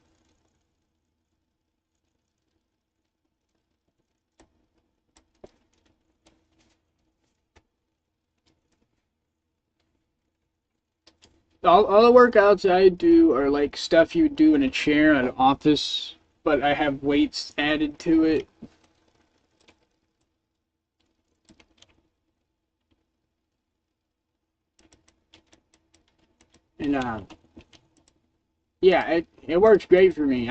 All the workouts I do are like stuff you do in a chair at an office, but I have weights added to it. And yeah, it works great for me.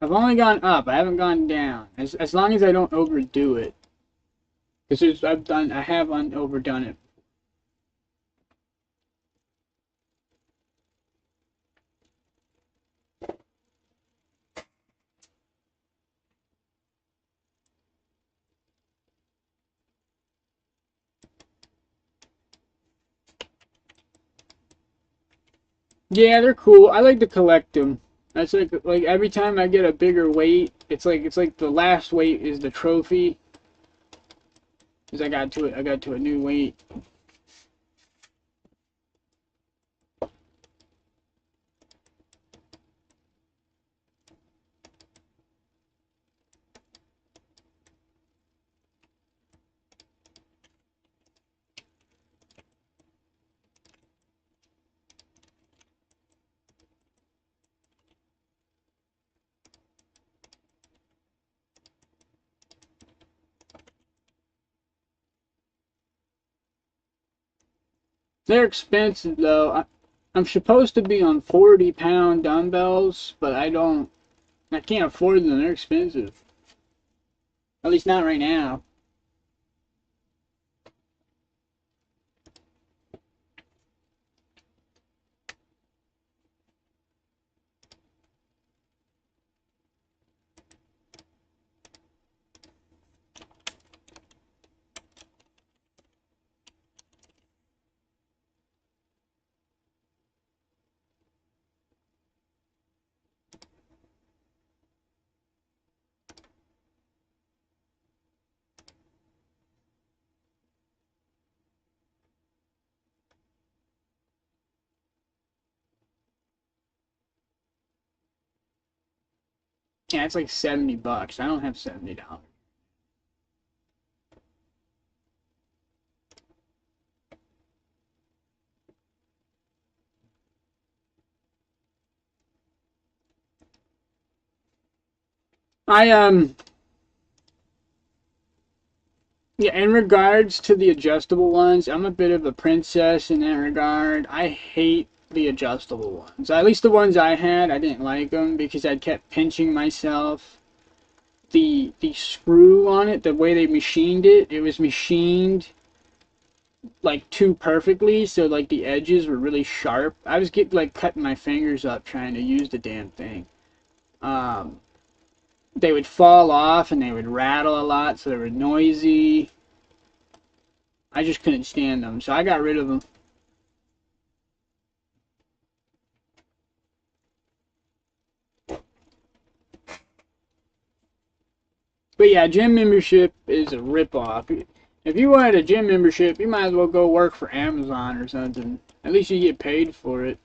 I've only gone up. I haven't gone down. As long as I don't overdo it, because I have overdone it. Yeah, they're cool. I like to collect them. That's like every time I get a bigger weight, it's like the last weight is the trophy. Because I got to a new weight. They're expensive though. I'm supposed to be on 40-pound dumbbells, but I can't afford them. They're expensive. At least not right now. Yeah, it's like $70. I don't have $70. I Yeah, in regards to the adjustable ones, I'm a bit of a princess in that regard. I hate the adjustable ones. At least the ones I had, I didn't like them because I kept pinching myself. The screw on it, the way they machined it, it was machined like too perfectly, so like the edges were really sharp. I was like cutting my fingers up trying to use the damn thing. Um, they would fall off and they would rattle a lot, so they were noisy. I just couldn't stand them, so I got rid of them. But yeah, gym membership is a ripoff. If you wanted a gym membership, you might as well go work for Amazon or something. At least you get paid for it.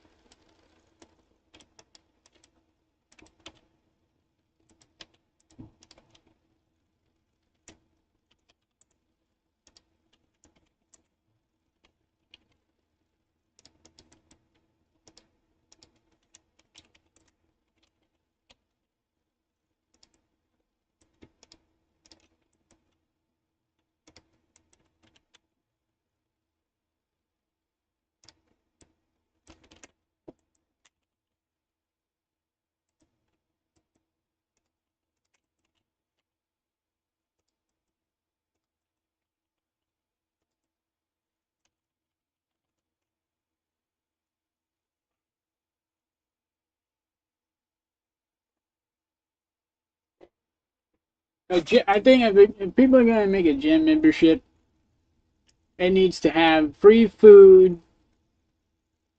I think if people are going to make a gym membership, it needs to have free food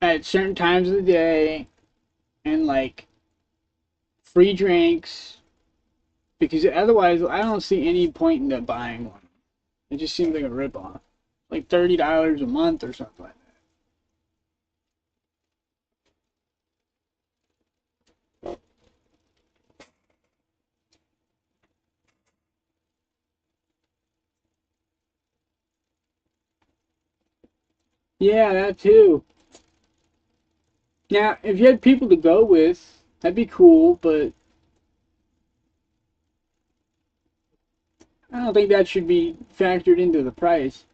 at certain times of the day and like free drinks because otherwise I don't see any point in buying one. It just seems like a ripoff. Like $30 a month or something like that. Yeah, that too. Now, if you had people to go with, that'd be cool, but I don't think that should be factored into the price.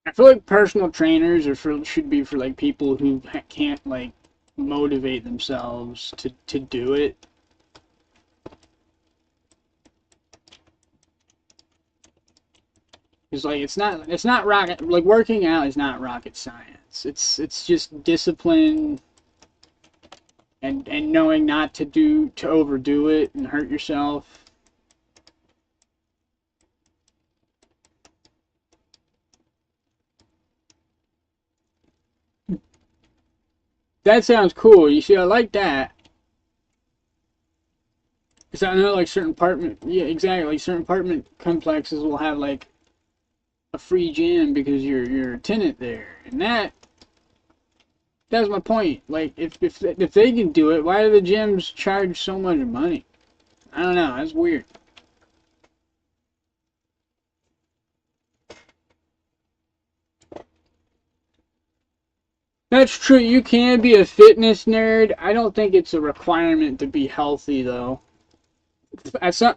I feel like personal trainers should be for like people who can't like motivate themselves to do it. It's like it's not rocket, like working out is not rocket science. It's just discipline and knowing not to overdo it and hurt yourself. That sounds cool. You see, I like that. Because I know like certain apartment, yeah, exactly. Like certain apartment complexes will have like a free gym because you're a tenant there, and that's my point. Like if they can do it, why do the gyms charge so much money? I don't know. That's weird. That's true. You can be a fitness nerd. I don't think it's a requirement to be healthy though. At some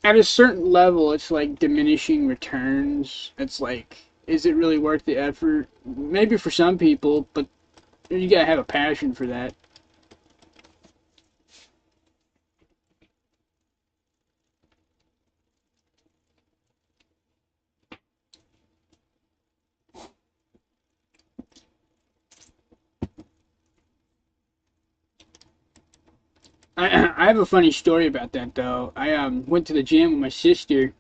at a certain level, it's like diminishing returns. It's like, is it really worth the effort? Maybe for some people, but you gotta have a passion for that. I have a funny story about that though. I went to the gym with my sister,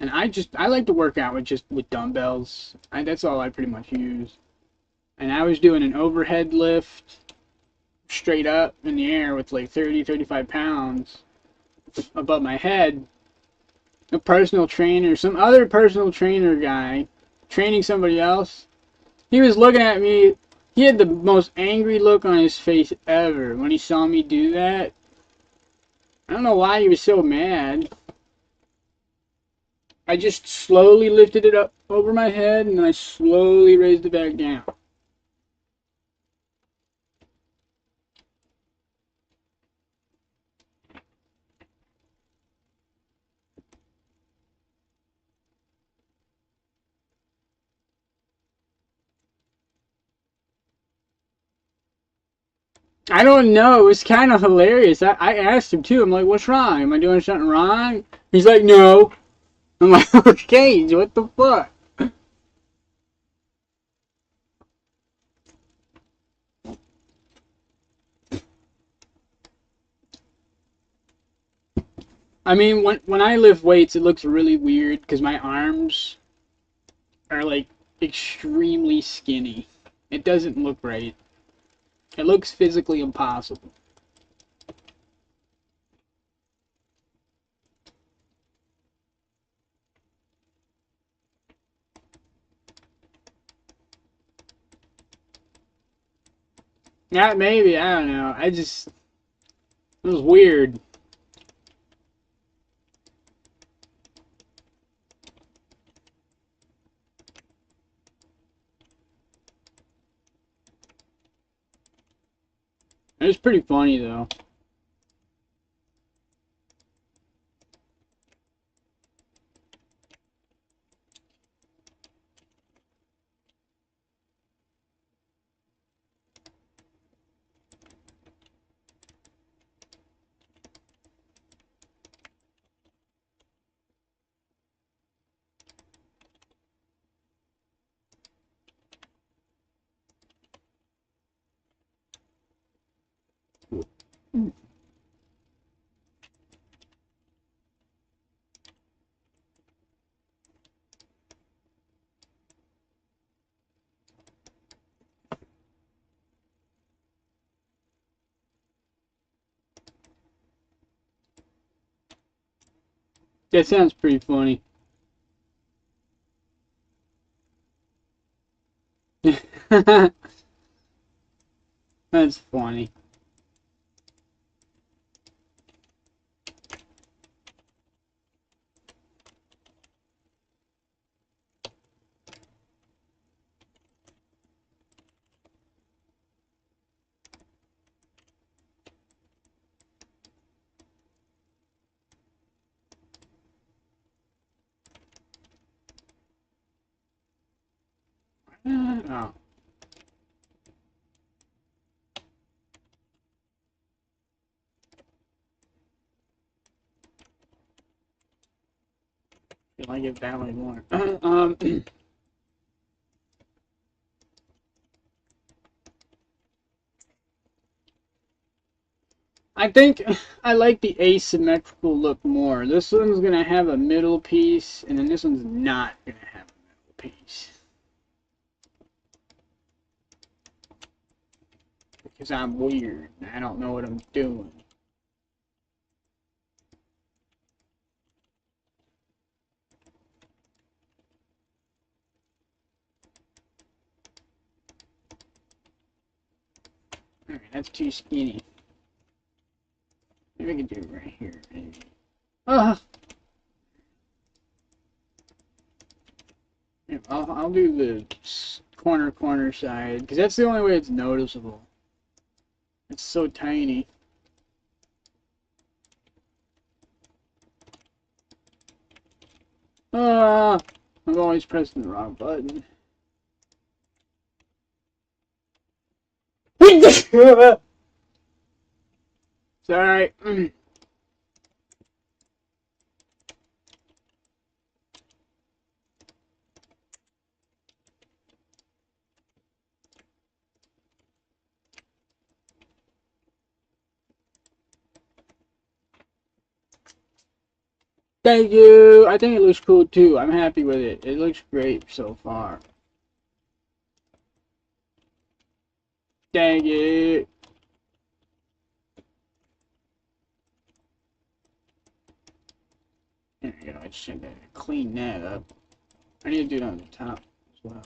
and I like to work out with dumbbells. That's all I pretty much use. And I was doing an overhead lift straight up in the air with like 35 pounds above my head. A personal trainer, some other personal trainer guy, training somebody else. He was looking at me. He had the most angry look on his face ever when he saw me do that. I don't know why he was so mad. I just slowly lifted it up over my head and then I slowly raised it back down. I don't know. It was kind of hilarious. I asked him too. I'm like, what's wrong? Am I doing something wrong? He's like, no. I'm like, okay, what the fuck? I mean, when I lift weights, it looks really weird because my arms are like extremely skinny. It doesn't look right. It looks physically impossible. Yeah, maybe, I don't know. It was weird. It was pretty funny though. That sounds pretty funny. That's funny. Oh. I like it that way more. I think I like the asymmetrical look more. This one's gonna have a middle piece, and then this one's not gonna have a middle piece. Because I'm weird, and I don't know what I'm doing. Alright, that's too skinny. Maybe I can do it right here. Maybe. Yeah, I'll do the corner side, because that's the only way it's noticeable. It's so tiny. I'm always pressing the wrong button. Sorry. Thank you. I think it looks cool too. I'm happy with it. It looks great so far. Dang it. There we go. I just need to clean that up. I need to do it on the top as well.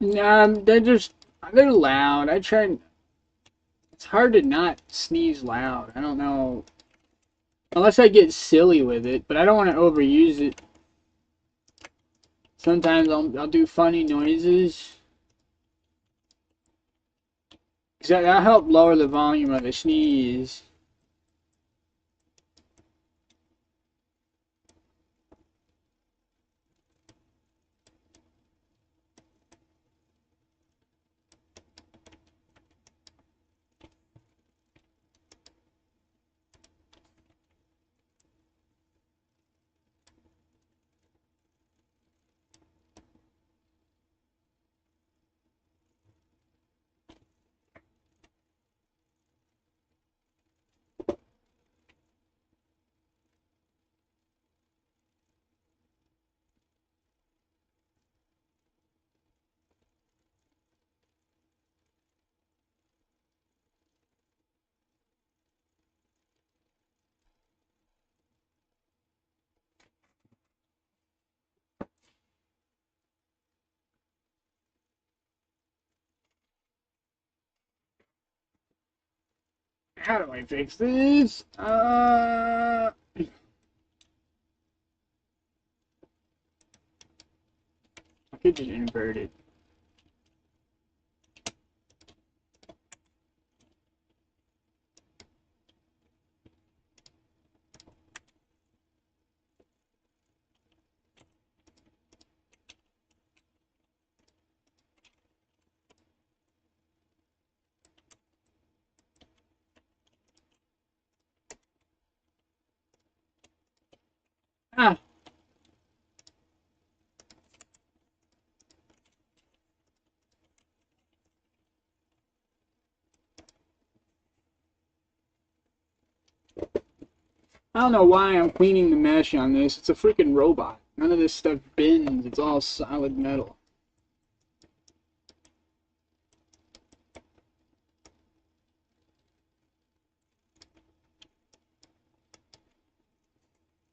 They're loud. It's hard to not sneeze loud. I don't know. Unless I get silly with it, but I don't want to overuse it. Sometimes I'll do funny noises. Because that'll help lower the volume of the sneeze. How do I fix this? I could just invert it. Ah. I don't know why I'm cleaning the mesh on this. It's a freaking robot. None of this stuff bends. It's all solid metal.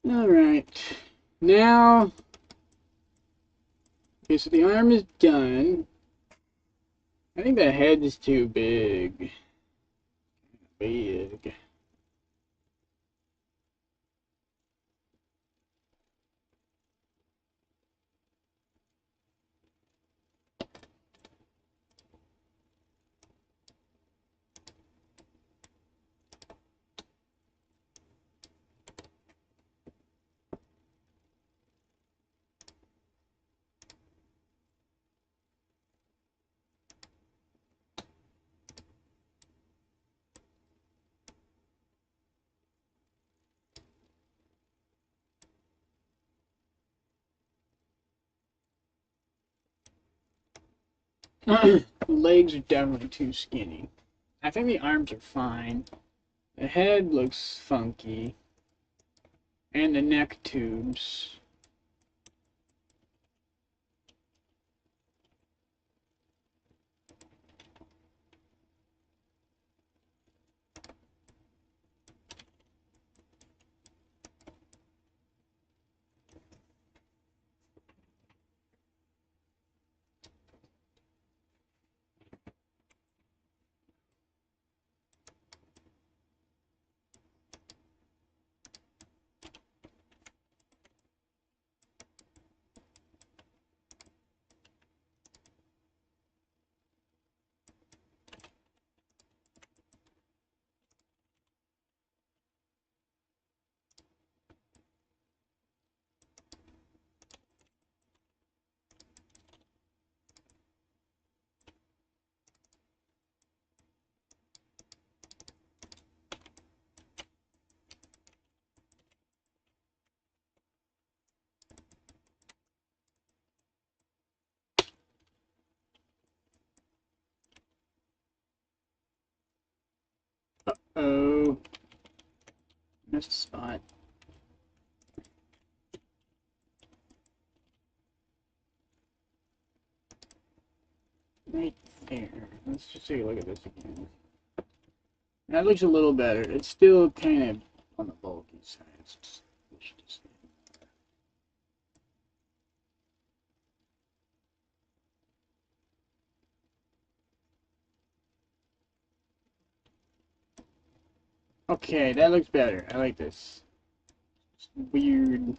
Alright. Now... Okay, so the arm is done. I think the head is too big. Big. The legs are definitely too skinny. I think the arms are fine. The head looks funky. And the neck tubes. Oh, missed a spot. Right there. Let's just take a look at this again. That looks a little better. It's still kind of on the bulky side. Okay, that looks better. I like this. It's weird.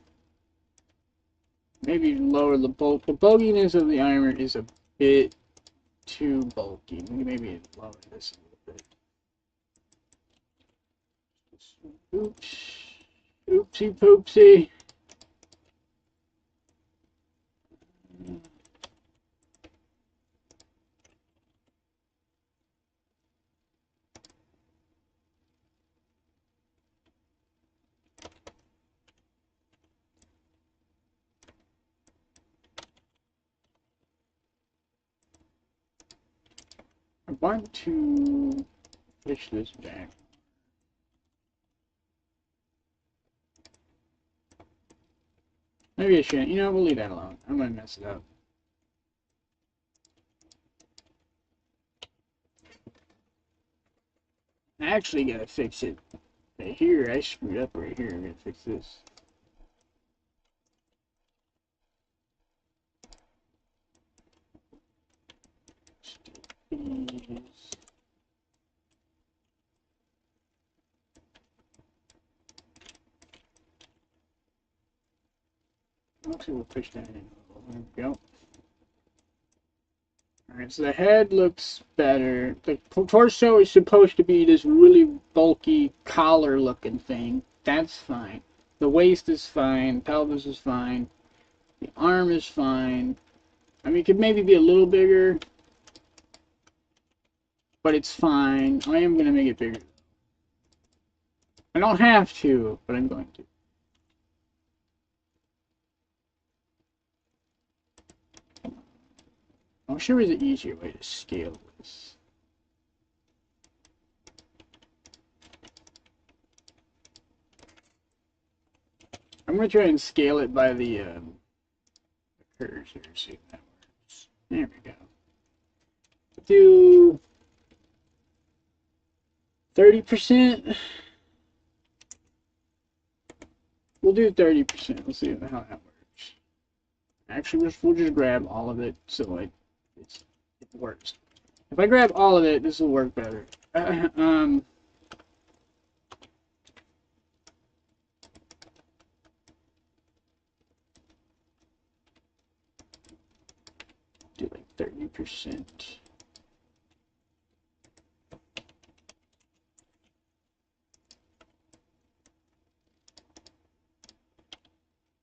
Maybe lower the bulk. The bulkiness of the armor is a bit too bulky. Maybe lower this a little bit. Oops. Oopsie poopsie. I want to push this back. Maybe I shouldn't. You know, we'll leave that alone. I'm gonna mess it up. I actually gotta fix it right here. I screwed up right here. I'm gonna fix this. Actually, we'll push that in. There we go. Alright, so the head looks better. The torso is supposed to be this really bulky collar looking thing. That's fine. The waist is fine. Pelvis is fine. The arm is fine. I mean, it could maybe be a little bigger, but it's fine. I am going to make it bigger. I don't have to, but I'm going to. I'm sure there's an easier way to scale this. I'm going to try and scale it by the curves here, see if that works. There we go. Do 30%. We'll do 30%. We'll see how that works. Actually, we'll just grab all of it so it works. If I grab all of it, this will work better. Do like 30%.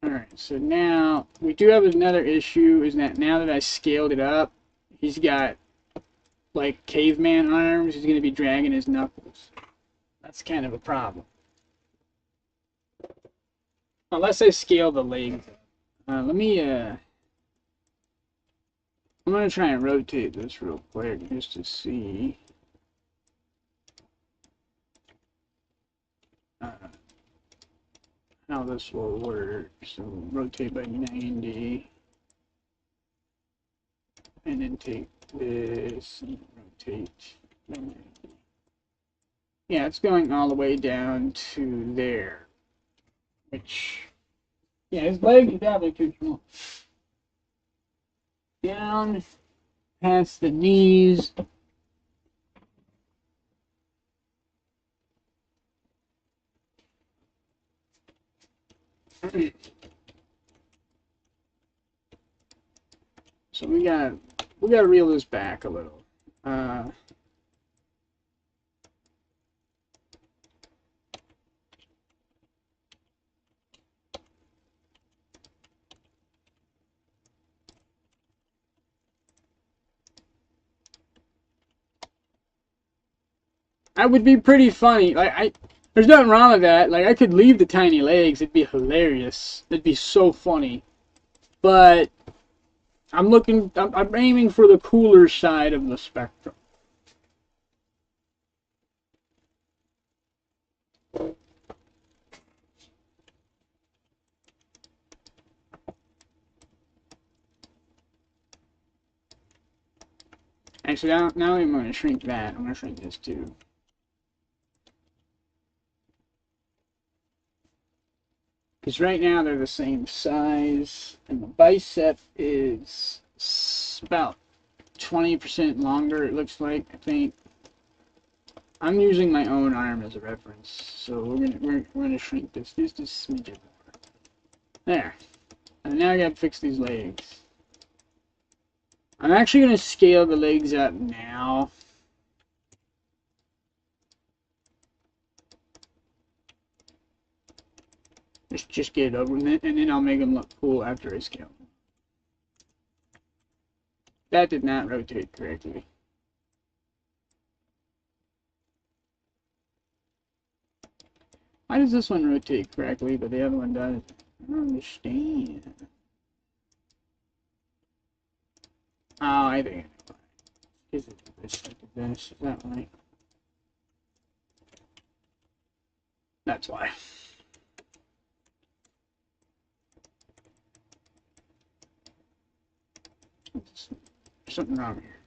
Alright, so now we do have another issue, is that now that I scaled it up, he's got like caveman arms. He's going to be dragging his knuckles. That's kind of a problem. Unless I scale the legs. Let me I'm going to try and rotate this real quick just to see how this will work. So rotate by 90 and then take this and rotate by 90. Yeah, it's going all the way down to there, which, yeah, his leg is definitely too small. Down past the knees. So we gotta reel this back a little. That would be pretty funny. Like there's nothing wrong with that. Like I could leave the tiny legs. It'd be hilarious. It'd be so funny. But I'm aiming for the cooler side of the spectrum. Actually, now I'm going to shrink that. I'm going to shrink this too. Because right now they're the same size, and the bicep is about 20% longer, it looks like, I think. I'm using my own arm as a reference, so we're gonna shrink this just a smidgen more. There. And now I gotta fix these legs. I'm actually gonna scale the legs up now. Just get it over with, and then I'll make them look cool after I scale them. That did not rotate correctly. Why does this one rotate correctly, but the other one doesn't? I don't understand. Oh, I think I know. Is it this? Is that right? That's why. There's something wrong here.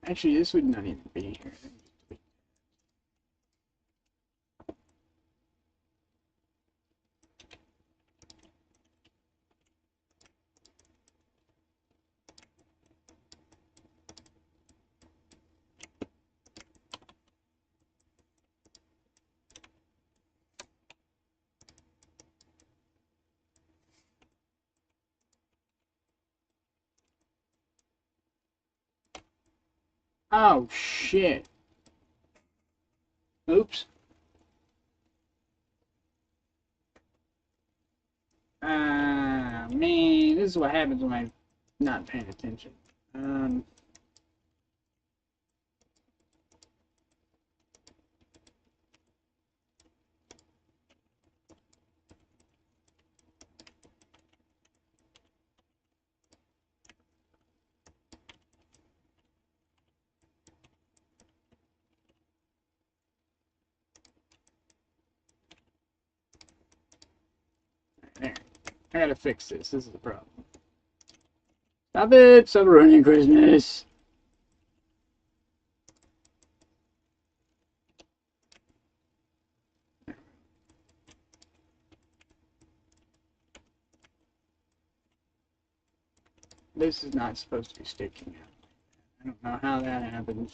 Actually, this would not even be here. Oh, shit. Oops. Man, this is what happens when I'm not paying attention. There. I gotta fix this. This is the problem. Stop it! Stop ruining Christmas! This is not supposed to be sticking out. I don't know how that happens.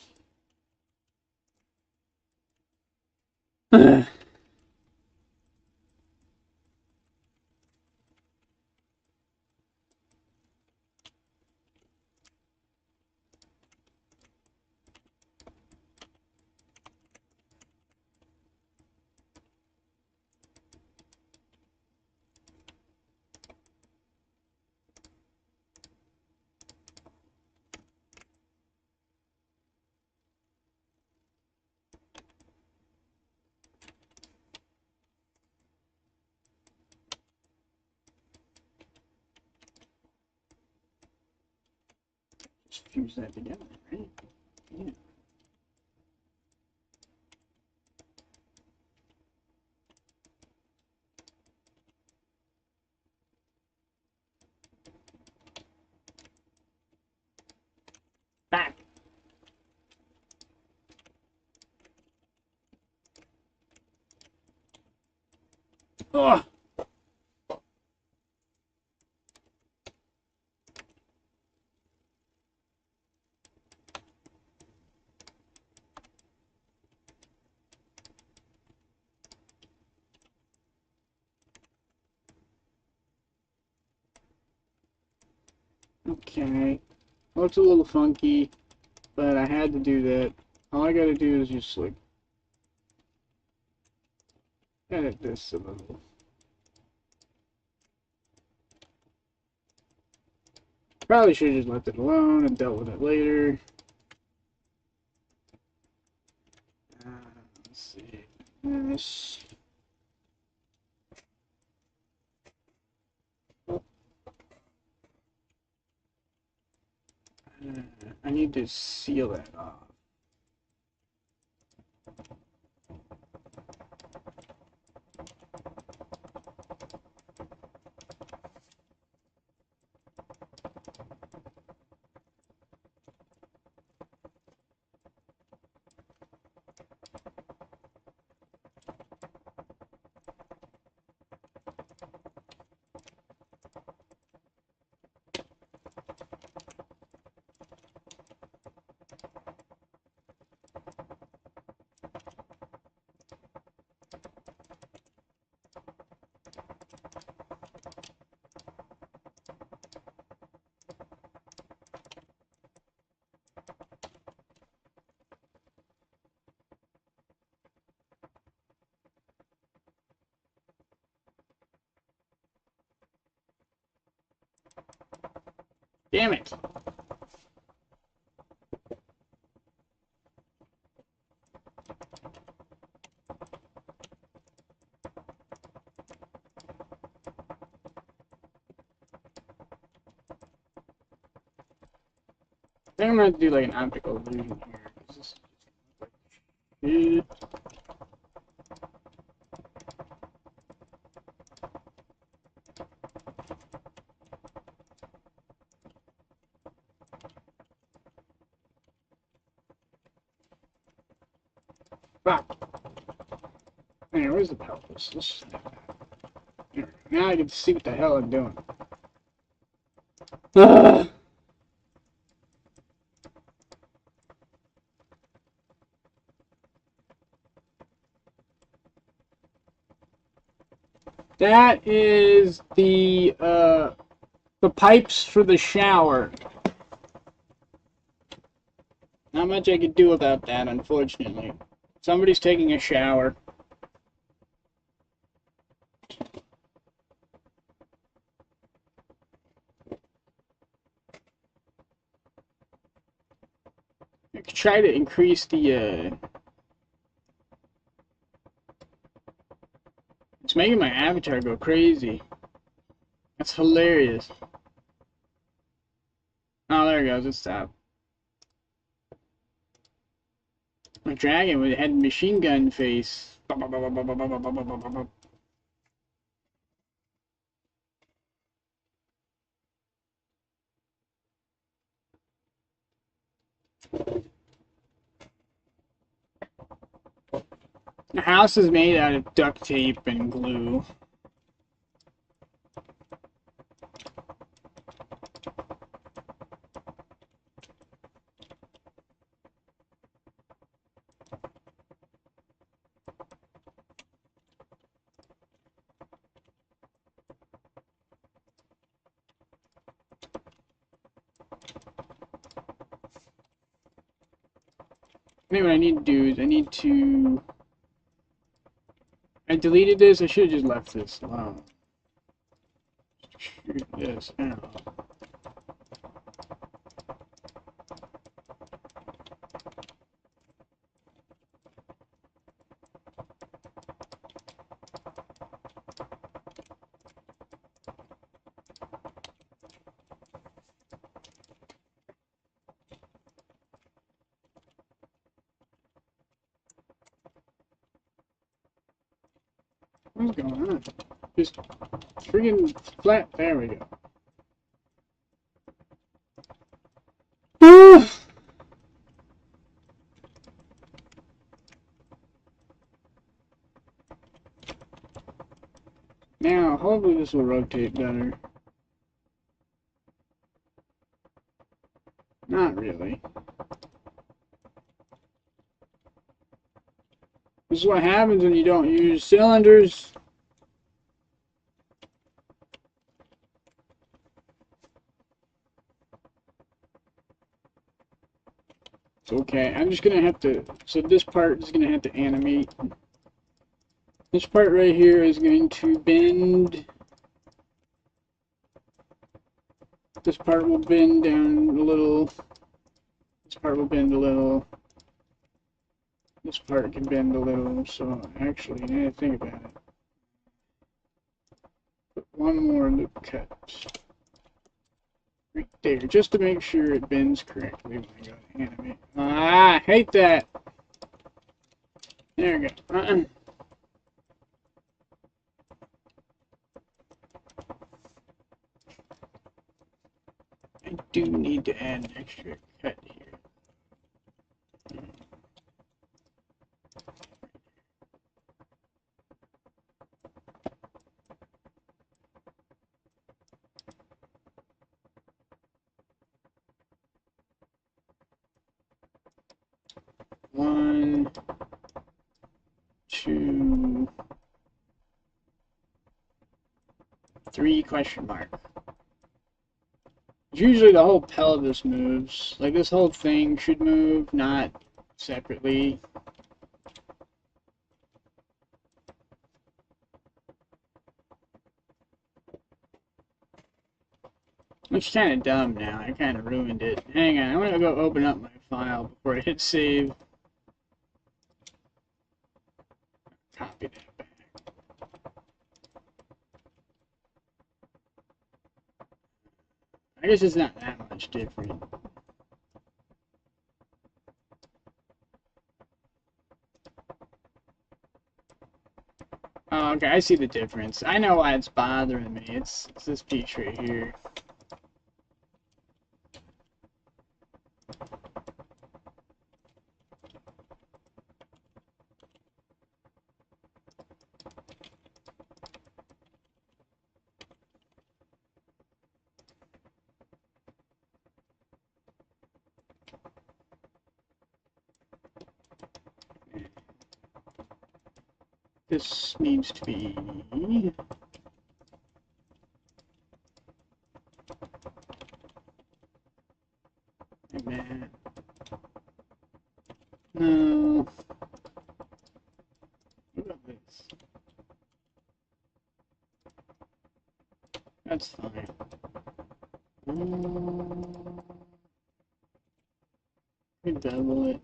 just fuse that together, right? Yeah. Back. Oh. Okay. Looks a little funky, but I had to do that. All I gotta do is just like edit this a little. Probably should have just left it alone and dealt with it later. Let's see. This. I need to seal that off. Damn it! I think I'm gonna have to do like an optical illusion here. This is fuck. Hey, where's the pelvis? Now I can see what the hell I'm doing. That is the pipes for the shower. Not much I could do about that, unfortunately. Somebody's taking a shower. I could try to increase the, It's making my avatar go crazy. That's hilarious. Oh, there it goes. It stopped. My dragon had machine gun face. The house is made out of duct tape and glue. I think what I need to do is I deleted this. I should have just left this alone. Shoot this out. What's going on? Just freaking flat. There we go. Now, hopefully this will rotate better. Not really. This is what happens when you don't use cylinders. It's okay. I'm just gonna have to, so this part is gonna have to animate. This part right here is going to bend. This part will bend down a little. This part will bend a little. This part can bend a little. So actually, now I think about it. Put one more loop cut right there, just to make sure it bends correctly when I go to animate. Ah, I hate that. There we go. I do need to add an extra cut here. One, two, three question mark. Usually the whole pelvis moves. Like this whole thing should move, not separately. It's kind of dumb now. I kind of ruined it. Hang on, I'm gonna go open up my file before I hit save. Copy that back. I guess it's not that much different. Oh, okay, I see the difference. I know why it's bothering me. It's this piece right here. This needs to be... And then... No... What about this? That's fine. We double it.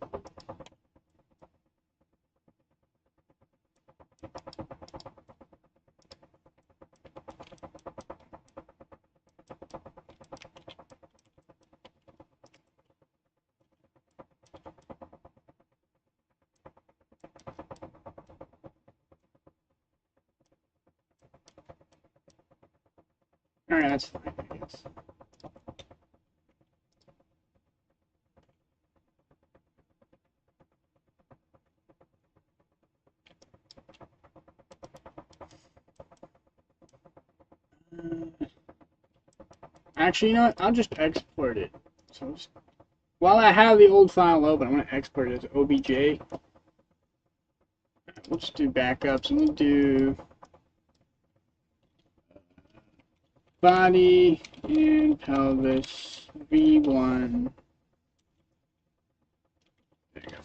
Alright, that's fine, I guess. Actually, you know what? I'll just export it. So while I have the old file open, I'm going to export it as OBJ. Let's do backups, and we'll do body and pelvis V1. There you go.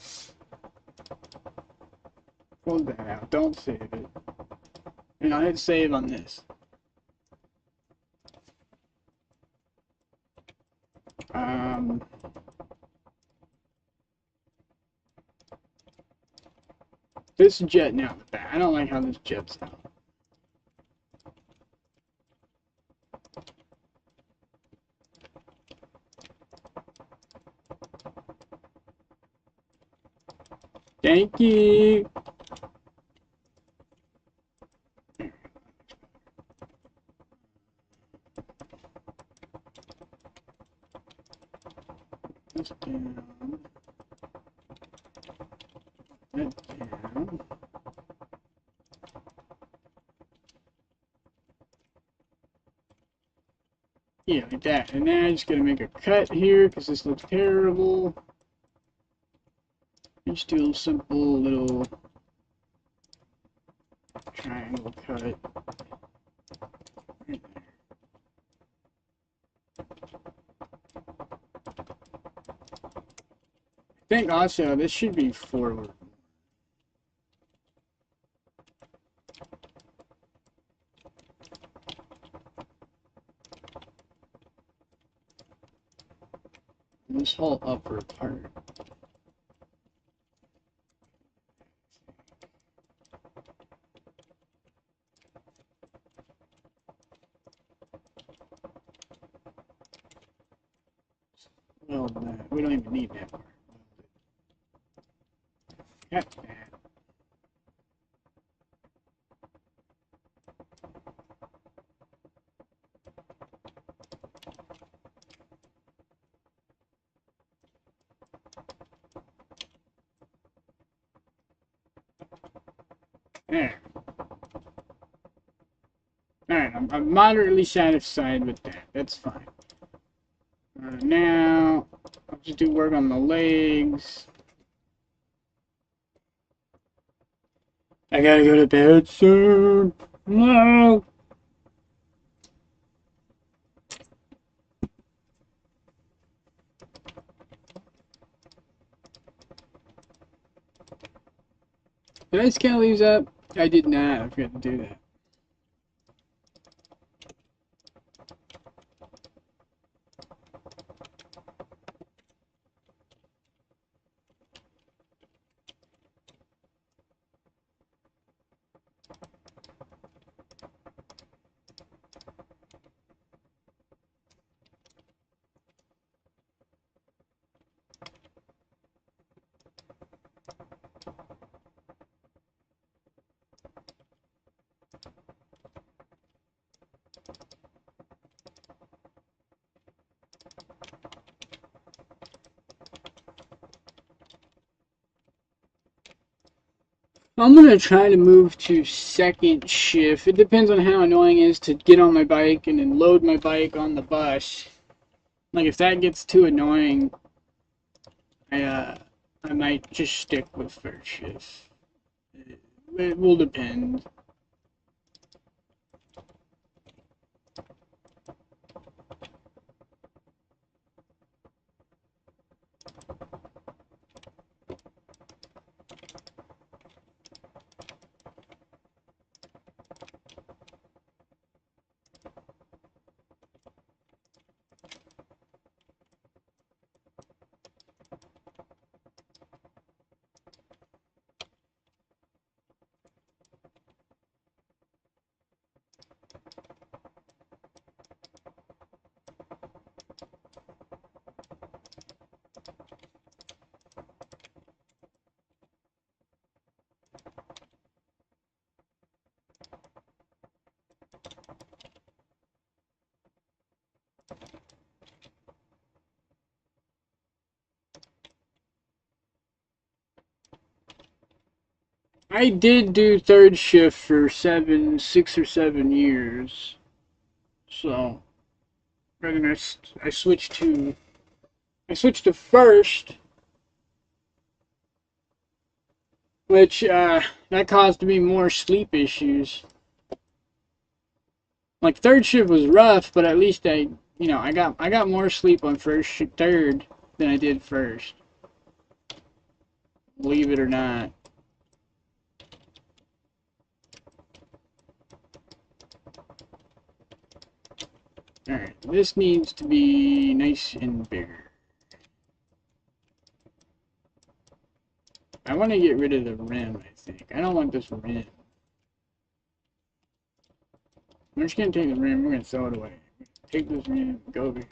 Pull that out. Don't save it. And I'll hit save on this. This jet now in the back. I don't like how this jets out. Thank you. that down. Yeah, like that. And then I'm just gonna make a cut here because this looks terrible. Just do a simple little triangle cut right there. I think also this should be forward. This whole upper part. Well, we don't even need that part. Cut that. There. Alright, I'm moderately satisfied with that. That's fine. Now, I'll just do work on the legs. I gotta go to bed soon. No. Did I scale these up? I did not. I forgot to do that. I'm gonna try to move to second shift. It depends on how annoying it is to get on my bike and then load my bike on the bus. Like if that gets too annoying, I might just stick with first shift. It will depend. I did do third shift for 6 or 7 years. So, then I switched to first, which that caused me more sleep issues. Like third shift was rough, but at least I got more sleep on third than I did first. Believe it or not. Alright, this needs to be nice and bigger. I want to get rid of the rim, I think. I don't want this rim. I'm just going to take the rim, we're going to throw it away. Take this rim, go over here.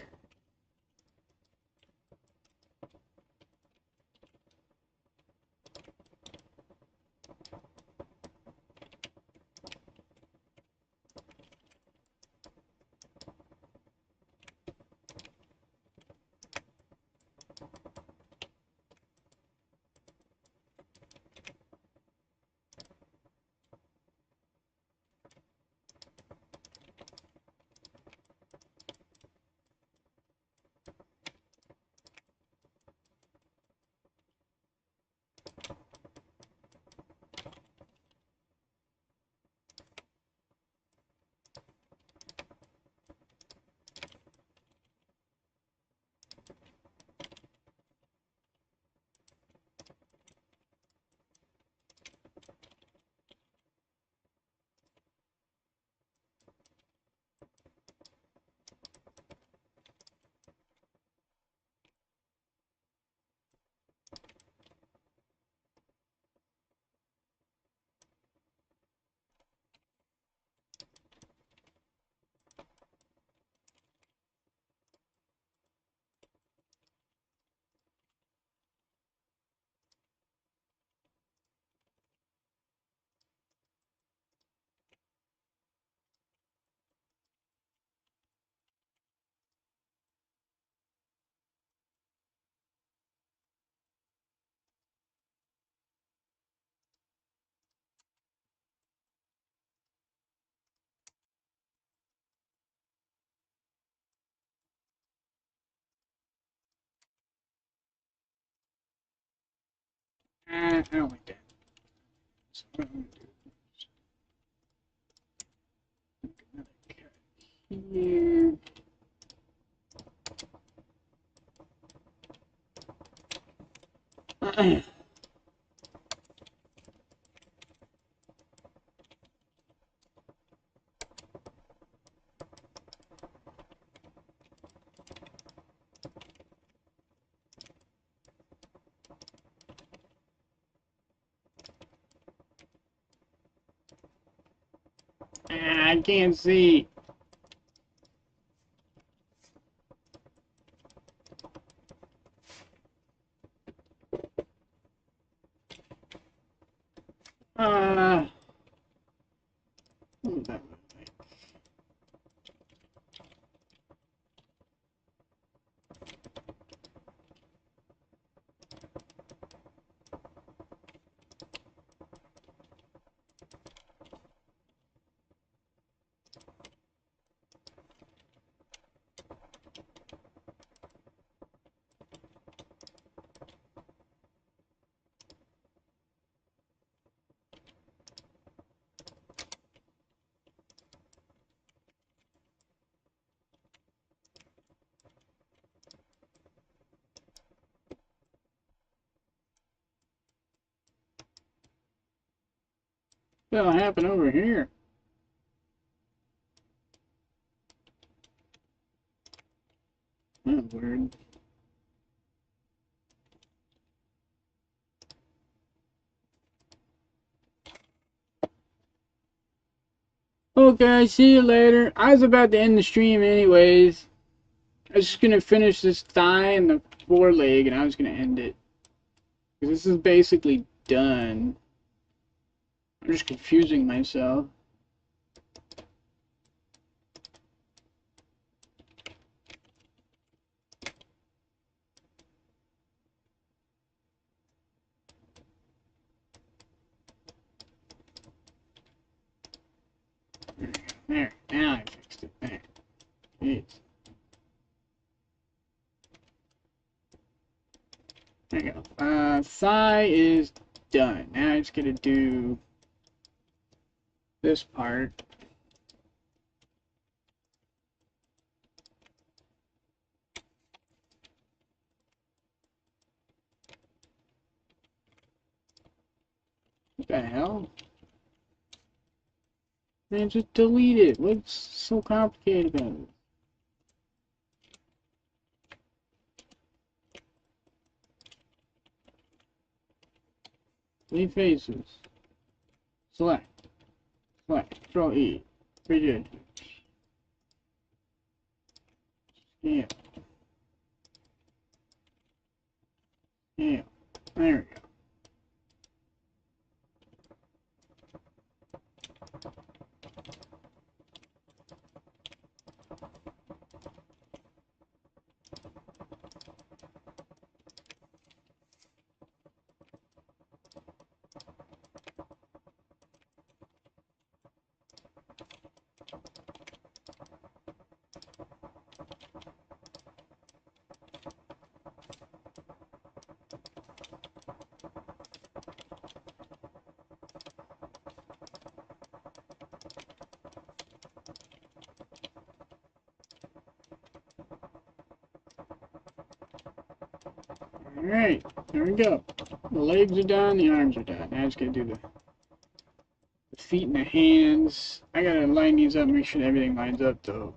I don't like that. So what I'm gonna do is make another cut here. I can't see. What does that look like? What'll happen over here? That's weird. Okay, see you later. I was about to end the stream anyways. I was just gonna finish this thigh and the foreleg, and I was gonna end it. Because this is basically done. I'm just confusing myself. There, now I fixed it. There. Jeez. There you go. Thigh is done. Now I just gotta do this part. What the hell? Man, just delete it. What's so complicated about it? Leave faces. Select. Select. Control E. Rigid. Yeah. Yeah. There we go. Alright, there we go. The legs are done, the arms are done. Now I just gotta do the feet and the hands. I gotta line these up, make sure everything lines up though.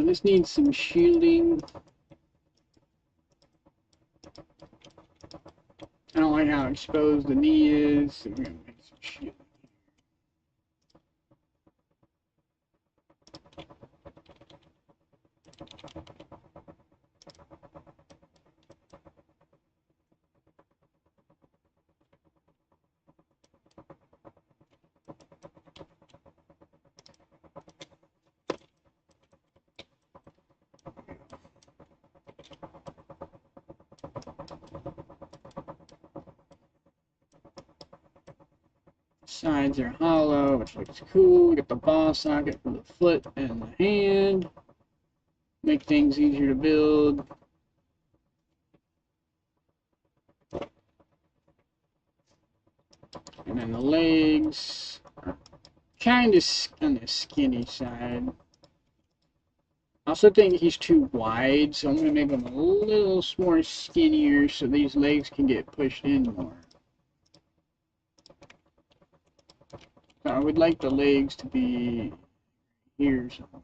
This needs some shielding. I don't like how exposed the knee is, so we're gonna make some shielding. Sides are hollow, which looks cool. Get the ball socket for the foot and the hand. Make things easier to build. And then the legs are kind of on the skinny side. I also think he's too wide, so I'm going to make him a little more skinnier so these legs can get pushed in more. So I would like the legs to be here somewhere.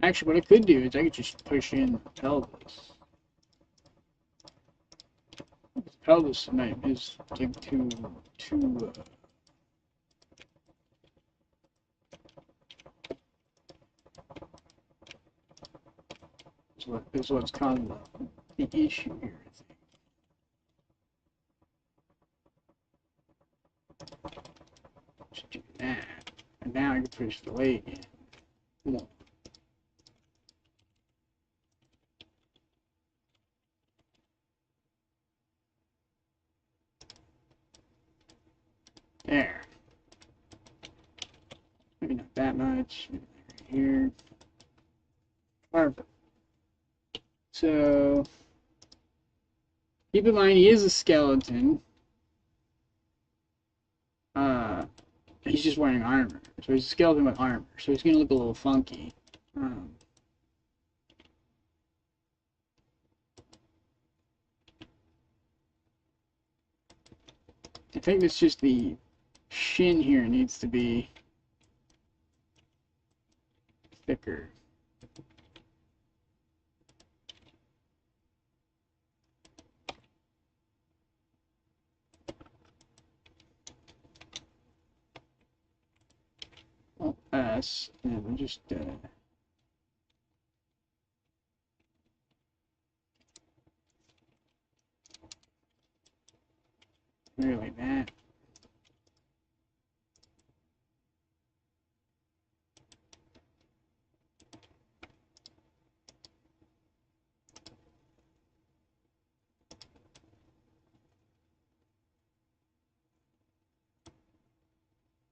Actually, what I could do is I could just push in the pelvis. The pelvis is like too is what's causing the issue here, I think. Just do that. And now I can push the leg in more. There. Maybe not that much. Maybe right here. Perfect. So, keep in mind he is a skeleton. He's just wearing armor. So he's a skeleton with armor. So he's going to look a little funky. I think it's just the shin here needs to be thicker. Alt S, and we'll just really that.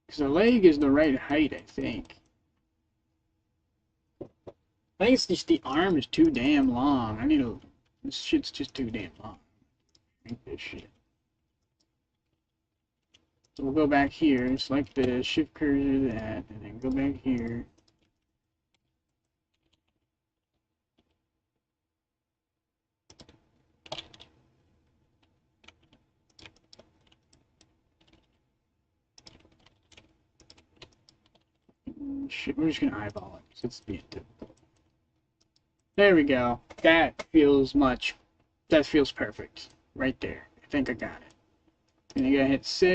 Because the leg is the right height, I think. I think it's just the arm is too damn long. I need to. This shit's just too damn long. I think this shit. So we'll go back here, select the shift cursor that, and then go back here. Shit, we're just gonna eyeball it because it's being difficult. There we go. That feels perfect. Right there. I think I got it. And you gotta hit save.